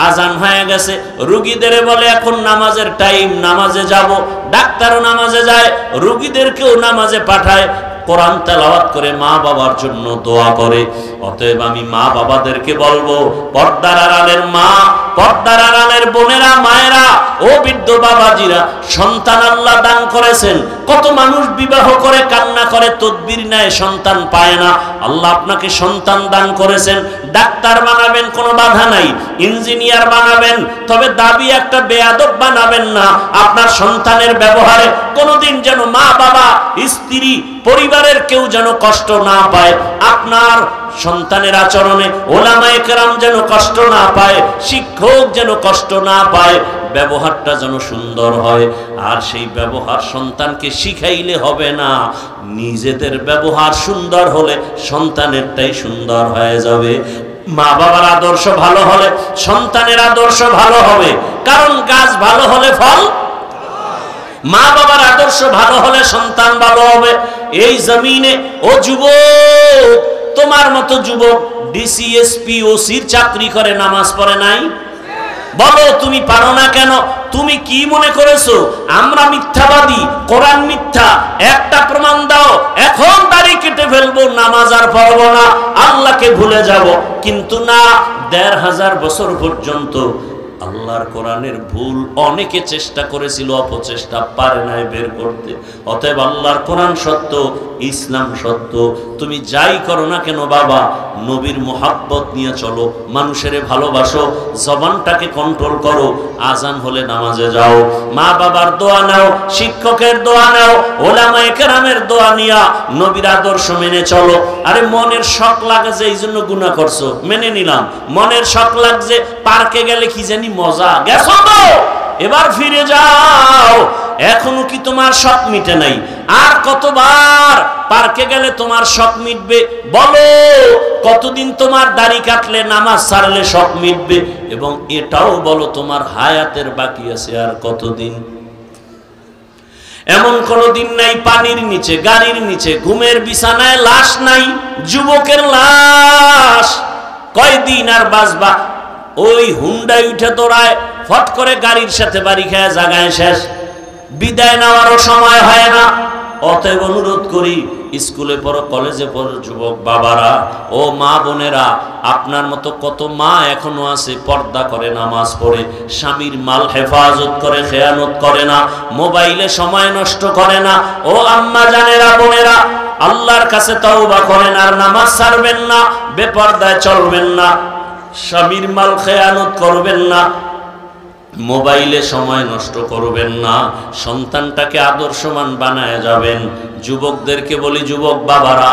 [SPEAKER 1] আজান হয়ে গেছে, রোগীদের বলে এখন নামাজের টাইম, নামাজে যাব, ডাক্তারও নামাজে যায়, রোগীদেরকেও নামাজে পাঠায়, কোরআন তেলাওয়াত করে, মা বাবার জন্য দোয়া করে। অতএব আমি মা বাবাদেরকে বলবো, পর্দার আড়ালের মা, পর্দার আড়ালের বোনেরা, মায়েরা, ও বৃদ্ধ বাবাজিরা, সন্তান আল্লাহ দান করেছেন। কত মানুষ বিবাহ করে কান্না করে, তদবির নেয়, সন্তান পায় না। আল্লাহ আপনাকে সন্তান দান করেছেন, ডাক্তার বানাবেন, কোনো বাধা নাই, ইঞ্জিনিয়ার বানাবেন, তবে দাবি একটা বেয়াদব বানাবেন না। আপনার সন্তানের ব্যবহারে কোনোদিন যেন মা বাবা, স্ত্রী, পরিবারের কেউ যেন কষ্ট না পায়। আপনার সন্তানের আচরণে উলামায়ে কেরাম যেন কষ্ট না পায়, শিক্ষক যেন কষ্ট না পায়, ব্যবহারটা যেন সুন্দর হয়। আর সেই ব্যবহার সন্তানকে শিখাইলে হবে না, নিজেদের ব্যবহার সুন্দর হলে সন্তানেরটাই সুন্দর হয়ে যাবে। মা বাবার আদর্শ ভালো হলে সন্তানের আদর্শ ভালো হবে, কারণ গাছ ভালো হলে ফল, মা বাবার আদর্শ ভালো হলে সন্তান ভালো হবে। এই জমিনে ও যুবক, তোমার মতো যুবক ডিসি, এসপি, ওসির চাকরি করে, নামাজ পড়ে নাই? বলো তুমি পারো না কেন? তুমি কি মনে করেছো আমরা মিথ্যাবাদী, কোরআন মিথ্যা? একটা প্রমাণ দাও, এখন দাড়ি কেটে ফেলবো, নামাজ আর পড়বো না, আল্লাহকে ভুলে যাব। কিন্তু না, ১৫০০ বছর পর্যন্ত আল্লাহর কোরআনের ভুল অনেকে চেষ্টা করেছিল, অপচেষ্টা পারে নাই বের করতে। অতএব আল্লাহর কোরআন সত্য, ইসলাম সত্য। তুমি যাই করো না কেন বাবা, নবীর মোহাব্বত নিয়ে চলো, মানুষের ভালোবাসো, জবানটাকে কন্ট্রোল করো, আজান হলে নামাজে যাও, মা বাবার দোয়া নাও, শিক্ষকের দোয়া নাও, উলামায়ে কেরামের দোয়া নিয়া নবীর আদর্শ মেনে চলো। আরে মনের শখ লাগে যে এই জন্য গুনাহ করছো, মেনে নিলাম। মনের শখ লাগছে পার্কে গেলে কি জানি মজা, গেছো তো, এবার ফিরে যাও। এখনো কি তোমার শখ মিটে নাই? আর কতবার পার্কে গেলে তোমার শখ মিটবে? বলো, কতদিন তোমার দাড়ি কাটলে, নামাজ ছাড়লে শখ মিটবে? এবং এটাও বলো তোমার হায়াতের বাকি আছে আর কতদিন? এমন কোনদিন নাই পানির নিচে, গাড়ির নিচে, ঘুমের বিছানায় লাশ নাই, যুবকের লাশ। কয়দিন আর বাঁচবা? ওই হুন্ডায় উঠে দৌড়ায়, ফট করে গাড়ির সাথে বাড়ি খায়, জায়গায় শেষ, বিদায় নেওয়ারও সময় হয় না। অতএব অনুরোধ করি, স্কুলে পড়ো, কলেজে পড়ো যুবক বাবারা, ও মা বোনেরা, আপনার মতো কত মা এখনো আছে, পর্দা করে, নামাজ পড়ে, স্বামীর মাল হেফাজত করে, খেয়ানত করে না, মোবাইলে সময় নষ্ট করে না। ও আম্মা জানেরা, বোনেরা, আল্লাহর কাছে তওবা করেন, আর নামাজ ছাড়বেন না, বেপর্দায় চলবেন না, স্বামীর মাল খেয়ানত করবেন না, মোবাইলে সময় নষ্ট করবেন না, সন্তানটাকে আদর্শমান বানায় যাবেন। যুবকদেরকে বলি, যুবক বাবারা,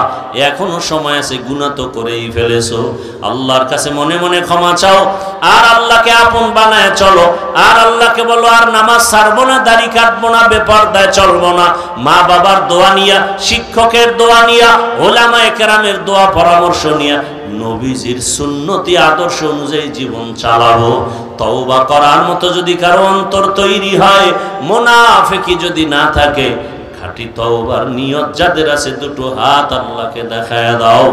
[SPEAKER 1] এখনো সময় আছে, গুনাহ তো করেই ফেলেছো। আল্লাহর কাছে মনে মনে ক্ষমা চাও, আর আল্লাহকে আপন বানায় চলো। আর আল্লাহকে বলো, আর নামাজ ছাড়বো না, দাড়ি কাটবো না, বেপরদায় চলবো না। মা বাবার দোয়া নিয়া, শিক্ষকের দোয়া নিয়া, ওলামায়ে কেরামের দোয়া পরামর্শ নিয়া, নবীজির সুন্নতি আদর্শ অনুযায়ী জীবন চালাবো। তওবা করার মতো যদি কারো অন্তর তৈরি হয়, মুনাফিকি যদি না থাকে, খাঁটি তওবার নিয়ত যাদের আছে, দুটো হাত আল্লাহকে দেখায় দাও।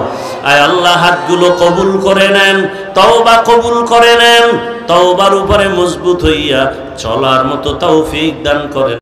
[SPEAKER 1] আয় আল্লাহ, হাতগুলো কবুল করে নেন, তওবা কবুল করে নেন, তওবার উপরে মজবুত হইয়া চলার মতো তৌফিক দান করেন।